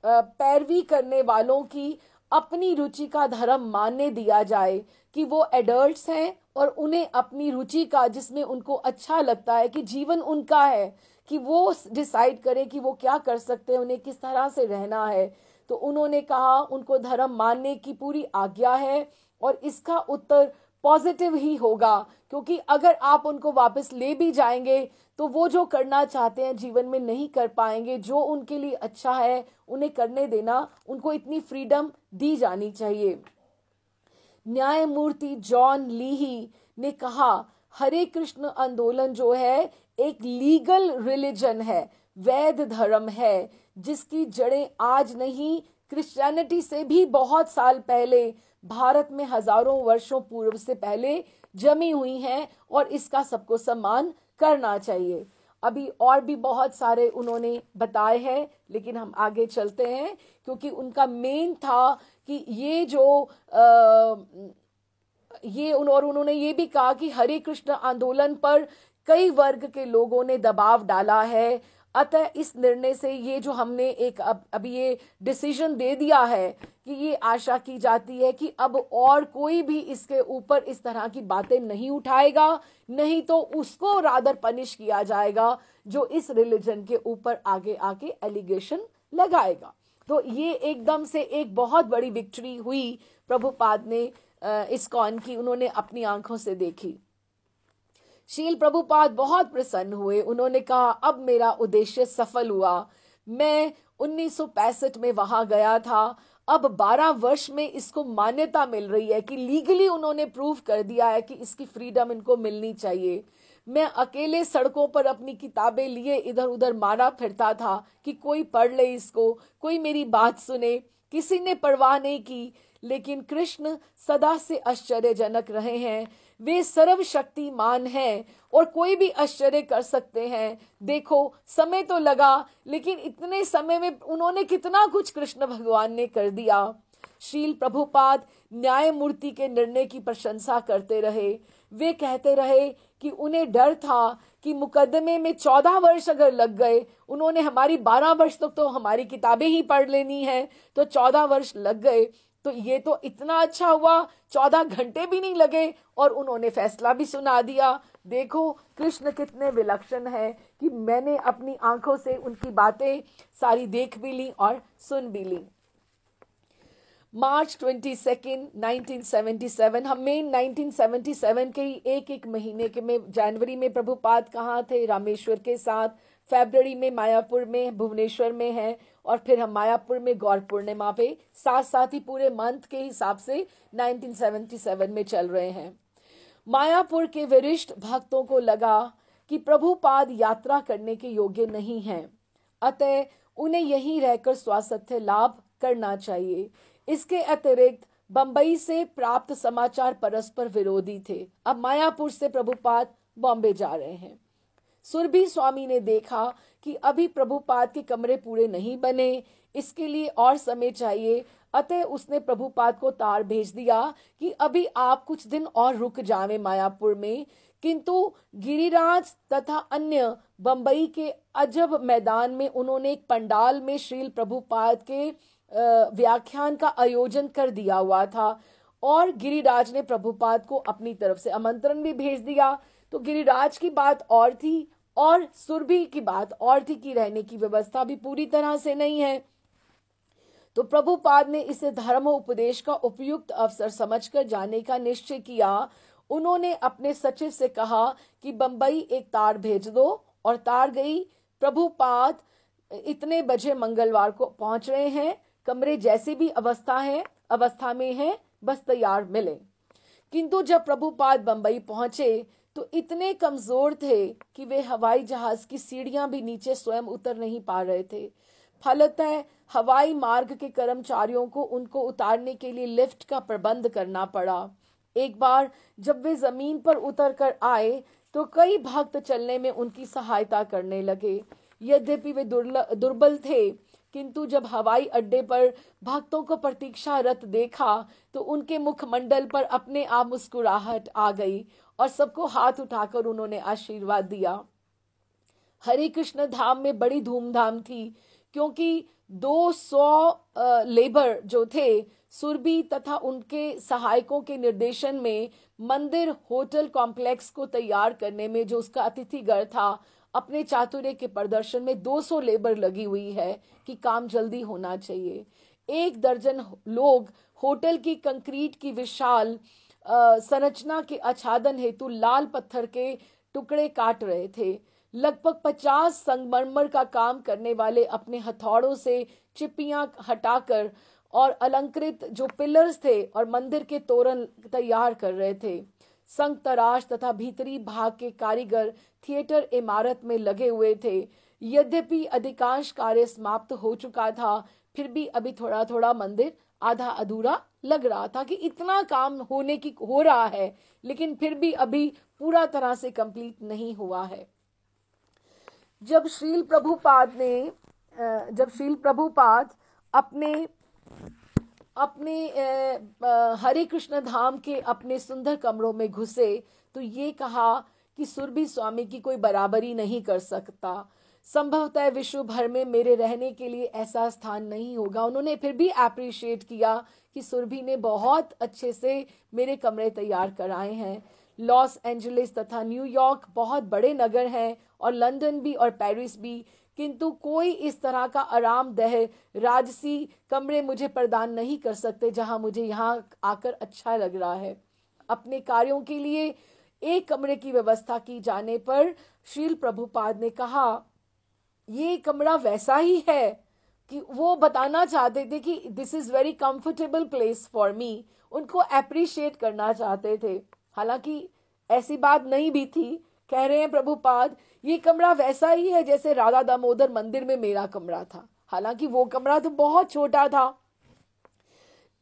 पैरवी करने वालों की अपनी रुचि का धर्म मानने दिया जाए, कि वो एडल्ट्स हैं और उन्हें अपनी रुचि का, जिसमें उनको अच्छा लगता है, कि जीवन उनका है, कि वो डिसाइड करें कि वो क्या कर सकते हैं, उन्हें किस तरह से रहना है। तो उन्होंने कहा उनको धर्म मानने की पूरी आज्ञा है और इसका उत्तर पॉजिटिव ही होगा, क्योंकि अगर आप उनको वापस ले भी जाएंगे तो वो जो करना चाहते हैं जीवन में नहीं कर पाएंगे। जो उनके लिए अच्छा है उन्हें करने देना, उनको इतनी फ्रीडम दी जानी चाहिए। न्यायमूर्ति जॉन लीही ने कहा, हरे कृष्ण आंदोलन जो है एक लीगल रिलीजन है, वैध धर्म है, जिसकी जड़ें आज नहीं, क्रिश्चियनिटी से भी बहुत साल पहले, भारत में हजारों वर्षों पूर्व से पहले जमी हुई हैं और इसका सबको सम्मान करना चाहिए। अभी और भी बहुत सारे उन्होंने बताए हैं, लेकिन हम आगे चलते हैं, क्योंकि उनका मेन था कि ये जो और उन्होंने ये भी कहा कि हरे कृष्ण आंदोलन पर कई वर्ग के लोगों ने दबाव डाला है, अतः इस निर्णय से ये जो हमने अभी ये डिसीजन दे दिया है कि ये आशा की जाती है कि अब और कोई भी इसके ऊपर इस तरह की बातें नहीं उठाएगा, नहीं तो उसको रादर पनिश किया जाएगा जो इस रिलीजन के ऊपर आगे आके एलिगेशन लगाएगा। तो ये एकदम से एक बहुत बड़ी विक्ट्री हुई प्रभुपाद ने इस्कॉन की, उन्होंने अपनी आंखों से देखी। शील प्रभुपाद बहुत प्रसन्न हुए। उन्होंने कहा, अब मेरा उद्देश्य सफल हुआ। मैं 1965 में वहां गया था, अब 12 वर्ष में इसको मान्यता मिल रही है कि लीगली उन्होंने प्रूव कर दिया है कि इसकी फ्रीडम इनको मिलनी चाहिए। मैं अकेले सड़कों पर अपनी किताबें लिए इधर उधर मारा फिरता था कि कोई पढ़ ले इसको, कोई मेरी बात सुने। किसी ने परवाह नहीं की, लेकिन कृष्ण सदा से आश्चर्यजनक रहे हैं। वे सर्वशक्तिमान हैं और कोई भी आश्चर्य कर सकते हैं। देखो, समय तो लगा, लेकिन इतने समय में उन्होंने कितना कुछ कृष्ण भगवान ने कर दिया। शील प्रभुपाद न्यायमूर्ति के निर्णय की प्रशंसा करते रहे। वे कहते रहे कि उन्हें डर था कि मुकदमे में 14 वर्ष अगर लग गए, उन्होंने हमारी 12 वर्ष तक तो हमारी किताबें ही पढ़ लेनी है, तो 14 वर्ष लग गए, तो ये तो इतना अच्छा हुआ, 14 घंटे भी नहीं लगे और उन्होंने फैसला भी सुना दिया। देखो कृष्ण कितने विलक्षण है कि मैंने अपनी आंखों से उनकी बातें सारी देख भी ली और सुन भी ली। मार्च 22, 1977, हम मेन 1977 के ही एक महीने के में जनवरी में प्रभुपाद कहाँ थे? रामेश्वर के साथ। फरवरी में मायापुर में, भुवनेश्वर में है, और फिर हम मायापुर में गौर पूर्णिमा पे साथ साथ ही पूरे मंथ के हिसाब से 1977 में चल रहे हैं। मायापुर के वरिष्ठ भक्तों को लगा कि प्रभुपाद यात्रा करने के योग्य नहीं हैं, अतः उन्हें यहीं रहकर स्वास्थ्य लाभ करना चाहिए। इसके अतिरिक्त बंबई से प्राप्त समाचार परस्पर विरोधी थे। अब मायापुर से प्रभुपाद बॉम्बे जा रहे हैं। सुरभि स्वामी ने देखा कि अभी प्रभुपाद के कमरे पूरे नहीं बने, इसके लिए और समय चाहिए, अतः उसने प्रभुपाद को तार भेज दिया कि अभी आप कुछ दिन और रुक जावें मायापुर में। किंतु गिरिराज तथा अन्य बंबई के अजब मैदान में उन्होंने एक पंडाल में श्रील प्रभुपाद के व्याख्यान का आयोजन कर दिया हुआ था और गिरिराज ने प्रभुपाद को अपनी तरफ से आमंत्रण भी भेज दिया। तो गिरिराज की बात और थी और सुरभि की बात और थी कि रहने की व्यवस्था भी पूरी तरह से नहीं है। तो प्रभुपाद ने इसे धर्म उपदेश का उपयुक्त अवसर समझकर जाने का निश्चय किया। उन्होंने अपने सचिव से कहा कि बंबई एक तार भेज दो, और तार गई। प्रभुपाद इतने बजे मंगलवार को पहुंच रहे हैं, कमरे जैसी भी अवस्था में है, बस तैयार मिले। किंतु जब प्रभुपाद बंबई पहुंचे तो इतने कमजोर थे कि वे हवाई जहाज की सीढ़ियां भी नीचे स्वयं उतर नहीं पा रहे थे। फलतः हवाई मार्ग के कर्मचारियों को उनको उतारने के लिए लिफ्ट का प्रबंध करना पड़ा। एक बार जब वे जमीन पर उतर कर आए तो कई भक्त चलने में उनकी सहायता करने लगे। यद्यपि वे दुर्बल थे, किंतु जब हवाई अड्डे पर भक्तों को प्रतीक्षारत देखा तो उनके मुखमंडल पर अपने आप मुस्कुराहट आ गई और सबको हाथ उठाकर उन्होंने आशीर्वाद दिया। हरे कृष्ण धाम में बड़ी धूमधाम थी, क्योंकि 200 लेबर जो थे, सुरभि तथा उनके सहायकों के निर्देशन में मंदिर होटल कॉम्प्लेक्स को तैयार करने में जो उसका अतिथिगृह था, अपने चातुर्य के प्रदर्शन में 200 लेबर लगी हुई है कि काम जल्दी होना चाहिए। 1 दर्जन लोग होटल की कंक्रीट की विशाल संरचना के आच्छादन हेतु लाल पत्थर के टुकड़े काट रहे थे। लगभग 50 संगमरमर का काम करने वाले अपने हथौड़ों से चिप्पियां हटाकर और अलंकृत जो पिलर्स थे और मंदिर के तोरण तैयार कर रहे थे। संग तराश तथा भीतरी भाग के कारीगर थिएटर इमारत में लगे हुए थे। यद्यपि अधिकांश कार्य समाप्त हो चुका था, फिर भी अभी थोड़ा थोड़ा मंदिर आधा अधूरा लग रहा था कि इतना काम हो रहा है, लेकिन फिर भी अभी पूरा तरह से कंप्लीट नहीं हुआ है। जब श्रील प्रभुपाद अपने हरे कृष्ण धाम के अपने सुंदर कमरों में घुसे तो ये कहा कि सुरभि स्वामी की कोई बराबरी नहीं कर सकता। संभवतः विश्व भर में मेरे रहने के लिए ऐसा स्थान नहीं होगा। उन्होंने फिर भी अप्रिशिएट किया कि सुरभि ने बहुत अच्छे से मेरे कमरे तैयार कराए हैं। लॉस एंजलिस तथा न्यूयॉर्क बहुत बड़े नगर हैं और लंदन भी और पेरिस भी, किंतु कोई इस तरह का आरामदेह राजसी कमरे मुझे प्रदान नहीं कर सकते जहां मुझे यहाँ आकर अच्छा लग रहा है। अपने कार्यों के लिए एक कमरे की व्यवस्था की जाने पर श्रील प्रभुपाद ने कहा ये कमरा वैसा ही है कि वो बताना चाहते थे कि this is very comfortable place for me, उनको अप्रिशिएट करना चाहते थे। हालांकि ऐसी बात नहीं भी थी। कह रहे हैं प्रभुपाद ये कमरा वैसा ही है जैसे राधा दामोदर मंदिर में मेरा कमरा था। हालांकि वो कमरा तो बहुत छोटा था,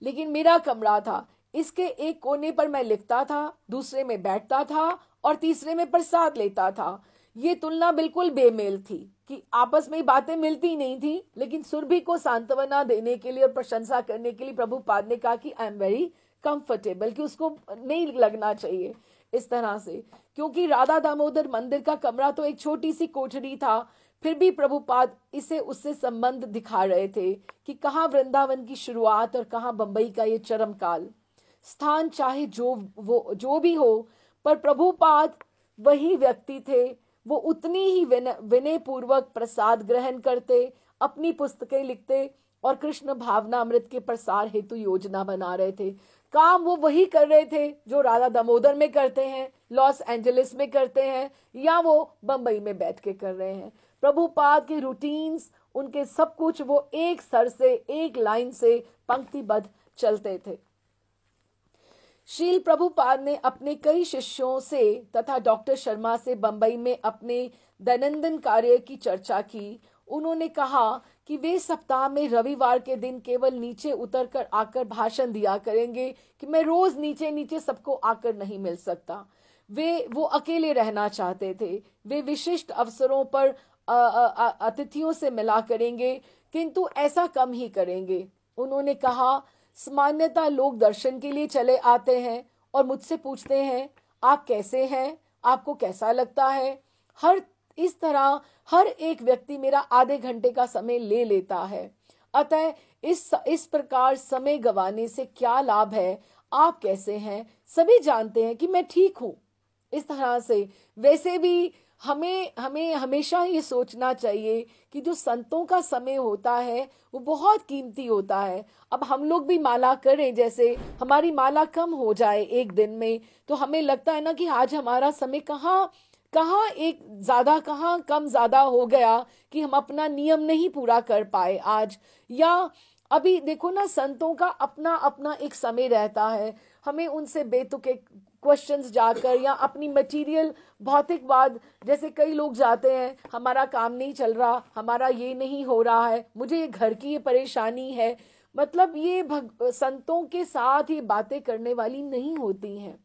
लेकिन मेरा कमरा था। इसके एक कोने पर मैं लिखता था, दूसरे में बैठता था और तीसरे में प्रसाद लेता था। ये तुलना बिल्कुल बेमेल थी कि आपस में बातें मिलती नहीं थी, लेकिन सुरभि को सांत्वना देने के लिए और प्रशंसा करने के लिए प्रभुपाद ने कहा कि आई एम वेरी कंफर्टेबल, कि उसको नहीं लगना चाहिए इस तरह से, क्योंकि राधा दामोदर मंदिर का कमरा तो एक छोटी सी कोठरी था। फिर भी प्रभुपाद इसे उससे संबंध दिखा रहे थे कि कहाँ वृंदावन की शुरुआत और कहाँ बंबई का ये चरम काल। स्थान चाहे जो भी हो, पर प्रभुपाद वही व्यक्ति थे। वो उतनी ही विनय पूर्वक प्रसाद ग्रहण करते, अपनी पुस्तकें लिखते और कृष्ण भावनामृत के प्रसार हेतु योजना बना रहे थे। काम वो वही कर रहे थे जो राधा दामोदर में करते हैं, लॉस एंजलिस में करते हैं, या वो बंबई में बैठ के कर रहे हैं। प्रभुपाद के रूटीन्स, उनके सब कुछ वो एक सर से एक लाइन से पंक्तिबद्ध चलते थे। श्रील प्रभुपाद ने अपने कई शिष्यों से तथा डॉक्टर शर्मा से बंबई में अपने दैनंदिन कार्य की चर्चा की। उन्होंने कहा कि वे सप्ताह में रविवार के दिन केवल नीचे उतरकर आकर भाषण दिया करेंगे, कि मैं रोज नीचे नीचे सबको आकर नहीं मिल सकता। वो अकेले रहना चाहते थे। वे विशिष्ट अवसरों पर अतिथियों से मिला करेंगे, किंतु ऐसा कम ही करेंगे। उन्होंने कहा सामान्यतः लोग दर्शन के लिए चले आते हैं और मुझसे पूछते हैं आप कैसे हैं, आपको कैसा लगता है। इस तरह हर एक व्यक्ति मेरा आधे घंटे का समय ले लेता है। अतः इस प्रकार समय गंवाने से क्या लाभ है। आप कैसे हैं, सभी जानते हैं कि मैं ठीक हूं। इस तरह से वैसे भी हमें हमेशा ये सोचना चाहिए कि जो संतों का समय होता है वो बहुत कीमती होता है। अब हम लोग भी माला करें, जैसे हमारी माला कम हो जाए एक दिन में, तो हमें लगता है ना कि आज हमारा समय कहाँ एक ज्यादा कहाँ कम ज्यादा हो गया कि हम अपना नियम नहीं पूरा कर पाए आज। या अभी देखो ना, संतों का अपना अपना एक समय रहता है। हमें उनसे बेतुके क्वेश्चंस जाकर, या अपनी मटेरियल भौतिकवाद, जैसे कई लोग जाते हैं हमारा काम नहीं चल रहा, हमारा ये नहीं हो रहा है, मुझे ये घर की ये परेशानी है। मतलब ये संतों के साथ ये बातें करने वाली नहीं होती हैं।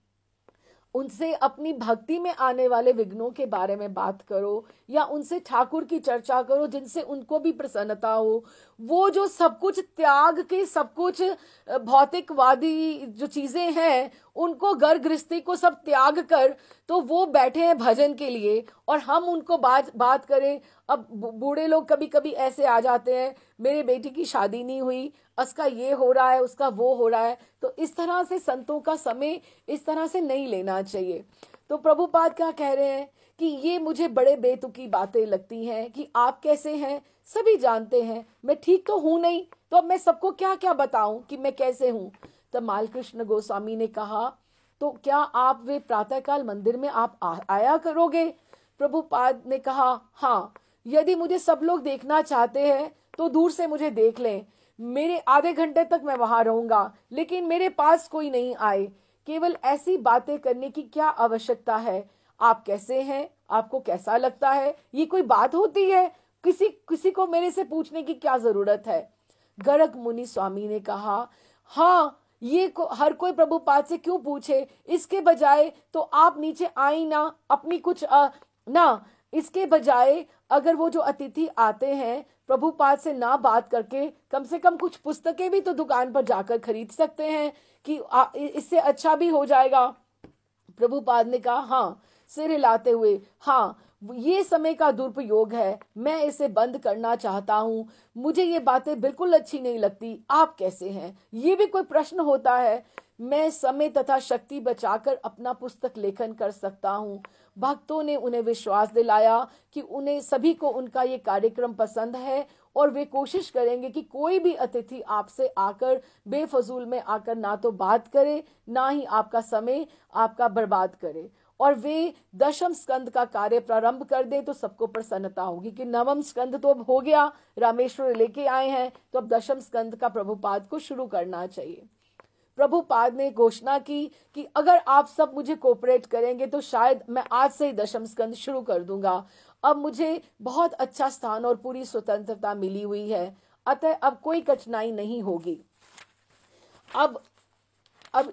उनसे अपनी भक्ति में आने वाले विघ्नों के बारे में बात करो, या उनसे ठाकुर की चर्चा करो जिनसे उनको भी प्रसन्नता हो। वो जो सब कुछ त्याग के, सब कुछ भौतिकवादी जो चीजें हैं, उनको घर गृहस्थी को सब त्याग कर तो वो बैठे हैं भजन के लिए, और हम उनको बात करें। अब बूढ़े लोग कभी कभी ऐसे आ जाते हैं, मेरे बेटी की शादी नहीं हुई, उसका ये हो रहा है, उसका वो हो रहा है। तो इस तरह से संतों का समय इस तरह से नहीं लेना चाहिए। तो प्रभुपाद क्या कह रहे हैं कि ये मुझे बड़े बेतुकी बातें लगती हैं कि आप कैसे हैं, सभी जानते हैं मैं ठीक तो हूं नहीं, तो अब मैं सबको क्या क्या बताऊं कि मैं कैसे हूं। तो मालकृष्ण गोस्वामी ने कहा तो क्या आप वे प्रातःकाल मंदिर में आप आया करोगे। प्रभुपाद ने कहा हाँ, यदि मुझे सब लोग देखना चाहते हैं तो दूर से मुझे देख लें, मेरे आधे घंटे तक मैं वहां रहूंगा, लेकिन मेरे पास कोई नहीं आए। केवल ऐसी बातें करने की क्या आवश्यकता है। आप कैसे हैं, आपको कैसा लगता है, ये कोई बात होती है। किसी को मेरे से पूछने की क्या जरूरत है। गर्ग मुनि स्वामी ने कहा हाँ, हर कोई प्रभुपाद से क्यों पूछे, इसके बजाय तो आप नीचे आई ना, अपनी कुछ ना, इसके बजाय अगर वो जो अतिथि आते हैं प्रभुपाद से ना बात करके कम से कम कुछ पुस्तकें भी तो दुकान पर जाकर खरीद सकते हैं, कि इससे अच्छा भी हो जाएगा। प्रभुपाद ने कहा हाँ, सिर हिलाते हुए, हाँ ये समय का दुरुपयोग है, मैं इसे बंद करना चाहता हूँ, मुझे ये बातें बिल्कुल अच्छी नहीं लगती। आप कैसे हैं, ये भी कोई प्रश्न होता है। मैं समय तथा शक्ति बचाकर अपना पुस्तक लेखन कर सकता हूँ। भक्तों ने उन्हें विश्वास दिलाया कि उन्हें सभी को उनका ये कार्यक्रम पसंद है, और वे कोशिश करेंगे कि कोई भी अतिथि आपसे आकर बेफजूल में आकर ना तो बात करे, ना ही आपका समय आपका बर्बाद करे। और वे दशम स्कंद का कार्य प्रारंभ कर दें तो सबको प्रसन्नता होगी कि नवम स्कंद तो अब हो गया, रामेश्वर लेके आए हैं, तो अब दशम स्कंद का प्रभुपाद को शुरू करना चाहिए। प्रभुपाद ने घोषणा की कि अगर आप सब मुझे कोऑपरेट करेंगे तो शायद मैं आज से ही दशम स्कंद शुरू कर दूंगा। अब मुझे बहुत अच्छा स्थान और पूरी स्वतंत्रता मिली हुई है, अतः अब कोई कठिनाई नहीं होगी। अब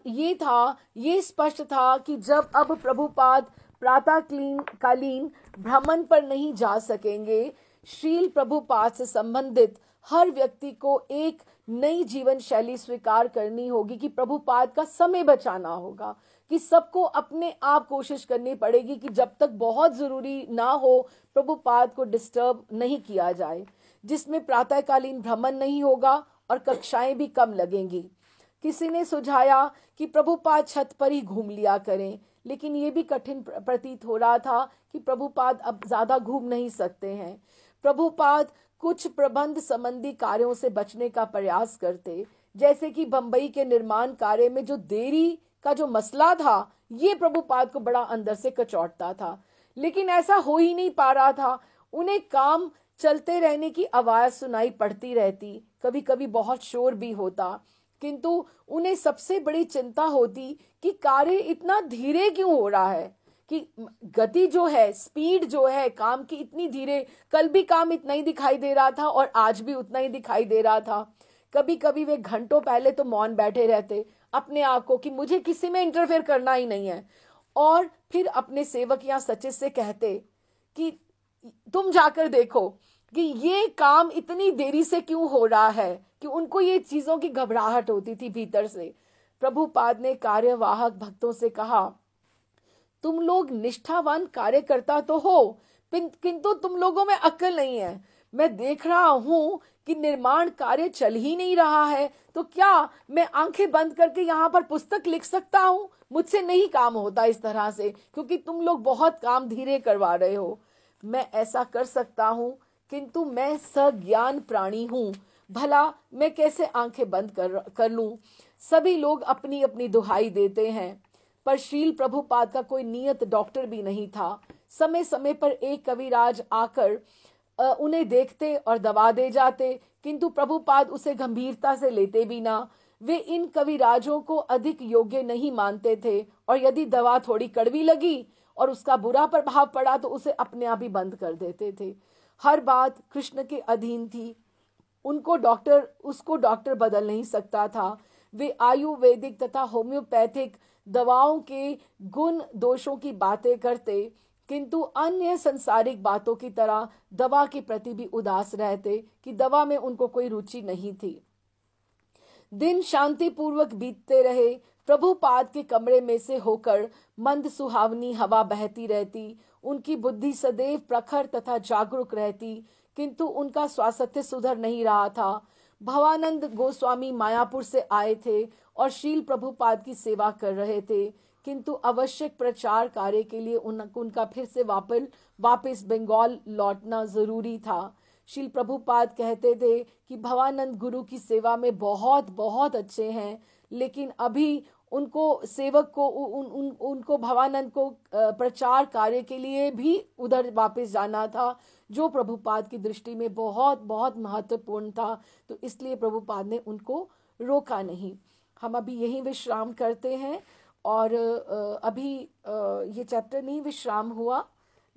ये स्पष्ट था कि जब अब प्रभुपाद प्रातःकालीन भ्रमण पर नहीं जा सकेंगे, श्रील प्रभुपाद से संबंधित हर व्यक्ति को एक नई जीवन शैली स्वीकार करनी होगी कि प्रभुपाद का समय बचाना होगा, कि सबको अपने आप कोशिश करनी पड़ेगी कि जब तक बहुत जरूरी ना हो प्रभुपाद को डिस्टर्ब नहीं किया जाए, जिसमें प्रातःकालीन भ्रमण नहीं होगा और कक्षाएं भी कम लगेंगी। किसी ने सुझाया कि प्रभुपाद छत पर ही घूम लिया करें, लेकिन ये भी कठिन प्रतीत हो रहा था कि प्रभुपाद अब ज्यादा घूम नहीं सकते हैं। प्रभुपाद कुछ प्रबंध संबंधी कार्यों से बचने का प्रयास करते, जैसे कि बंबई के निर्माण कार्य में जो देरी का जो मसला था, ये प्रभुपाद को बड़ा अंदर से कचौटता था, लेकिन ऐसा हो ही नहीं पा रहा था। उन्हें काम चलते रहने की आवाज सुनाई पड़ती रहती, कभी कभी बहुत शोर भी होता, किंतु उन्हें सबसे बड़ी चिंता होती कि कार्य इतना धीरे क्यों हो रहा है, कि गति जो है, स्पीड जो है काम की इतनी धीरे। कल भी काम इतना ही दिखाई दे रहा था और आज भी उतना ही दिखाई दे रहा था। कभी कभी वे घंटों पहले तो मौन बैठे रहते अपने आप को कि मुझे किसी में इंटरफेयर करना ही नहीं है, और फिर अपने सेवक या सचिव से कहते कि तुम जाकर देखो कि ये काम इतनी देरी से क्यों हो रहा है, कि उनको ये चीजों की घबराहट होती थी भीतर से। प्रभुपाद ने कार्यवाहक भक्तों से कहा, तुम लोग निष्ठावान कार्यकर्ता तो हो, किंतु तुम लोगों में अक्ल नहीं है। मैं देख रहा हूं कि निर्माण कार्य चल ही नहीं रहा है, तो क्या मैं आंखें बंद करके यहाँ पर पुस्तक लिख सकता हूँ? मुझसे नहीं काम होता इस तरह से, क्योंकि तुम लोग बहुत काम धीरे करवा रहे हो। मैं ऐसा कर सकता हूँ, किंतु मैं सज्ञान प्राणी हूँ, भला मैं कैसे आंखें बंद कर लूं? सभी लोग अपनी अपनी दुहाई देते हैं, पर श्रील प्रभुपाद का कोई नियत डॉक्टर भी नहीं था। समय समय पर एक कविराज आकर उन्हें देखते और दवा दे जाते, किंतु प्रभुपाद उसे गंभीरता से लेते भी ना। वे इन कविराजों को अधिक योग्य नहीं मानते थे, और यदि दवा थोड़ी कड़वी लगी और उसका बुरा प्रभाव पड़ा तो उसे अपने आप ही बंद कर देते थे। हर बात कृष्ण के अधीन थी, उसको डॉक्टर बदल नहीं सकता था। वे आयुर्वेदिक तथा होम्योपैथिक दवाओं के गुण दोषों की बातें करते, किंतु अन्य संसारिक बातों की तरह दवा के प्रति भी उदास रहते कि दवा में उनको कोई रुचि नहीं थी। दिन शांतिपूर्वक बीतते रहे। प्रभुपाद के कमरे में से होकर मंद सुहावनी हवा बहती रहती। उनकी बुद्धि सदैव प्रखर तथा जागरूक रहती, किंतु उनका स्वास्थ्य सुधर नहीं रहा था। भवानंद गोस्वामी मायापुर से आए थे और शील प्रभुपाद की सेवा कर रहे थे, किंतु आवश्यक प्रचार कार्य के लिए उनका फिर से वापस बंगाल लौटना जरूरी था। शील प्रभुपाद कहते थे कि भवानंद गुरु की सेवा में बहुत बहुत अच्छे हैं, लेकिन अभी उनको सेवक को उनको भवानंद को प्रचार कार्य के लिए भी उधर वापस जाना था, जो प्रभुपाद की दृष्टि में बहुत बहुत महत्वपूर्ण था। तो इसलिए प्रभुपाद ने उनको रोका नहीं। हम अभी यहीं विश्राम करते हैं, और अभी ये चैप्टर नहीं विश्राम हुआ,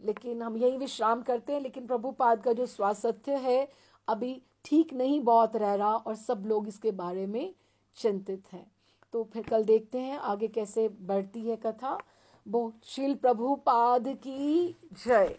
लेकिन हम यहीं विश्राम करते हैं। लेकिन प्रभुपाद का जो स्वास्थ्य है अभी ठीक नहीं बहुत रह रहा, और सब लोग इसके बारे में चिंतित हैं। तो फिर कल देखते हैं आगे कैसे बढ़ती है कथा। श्रील प्रभुपाद की जय।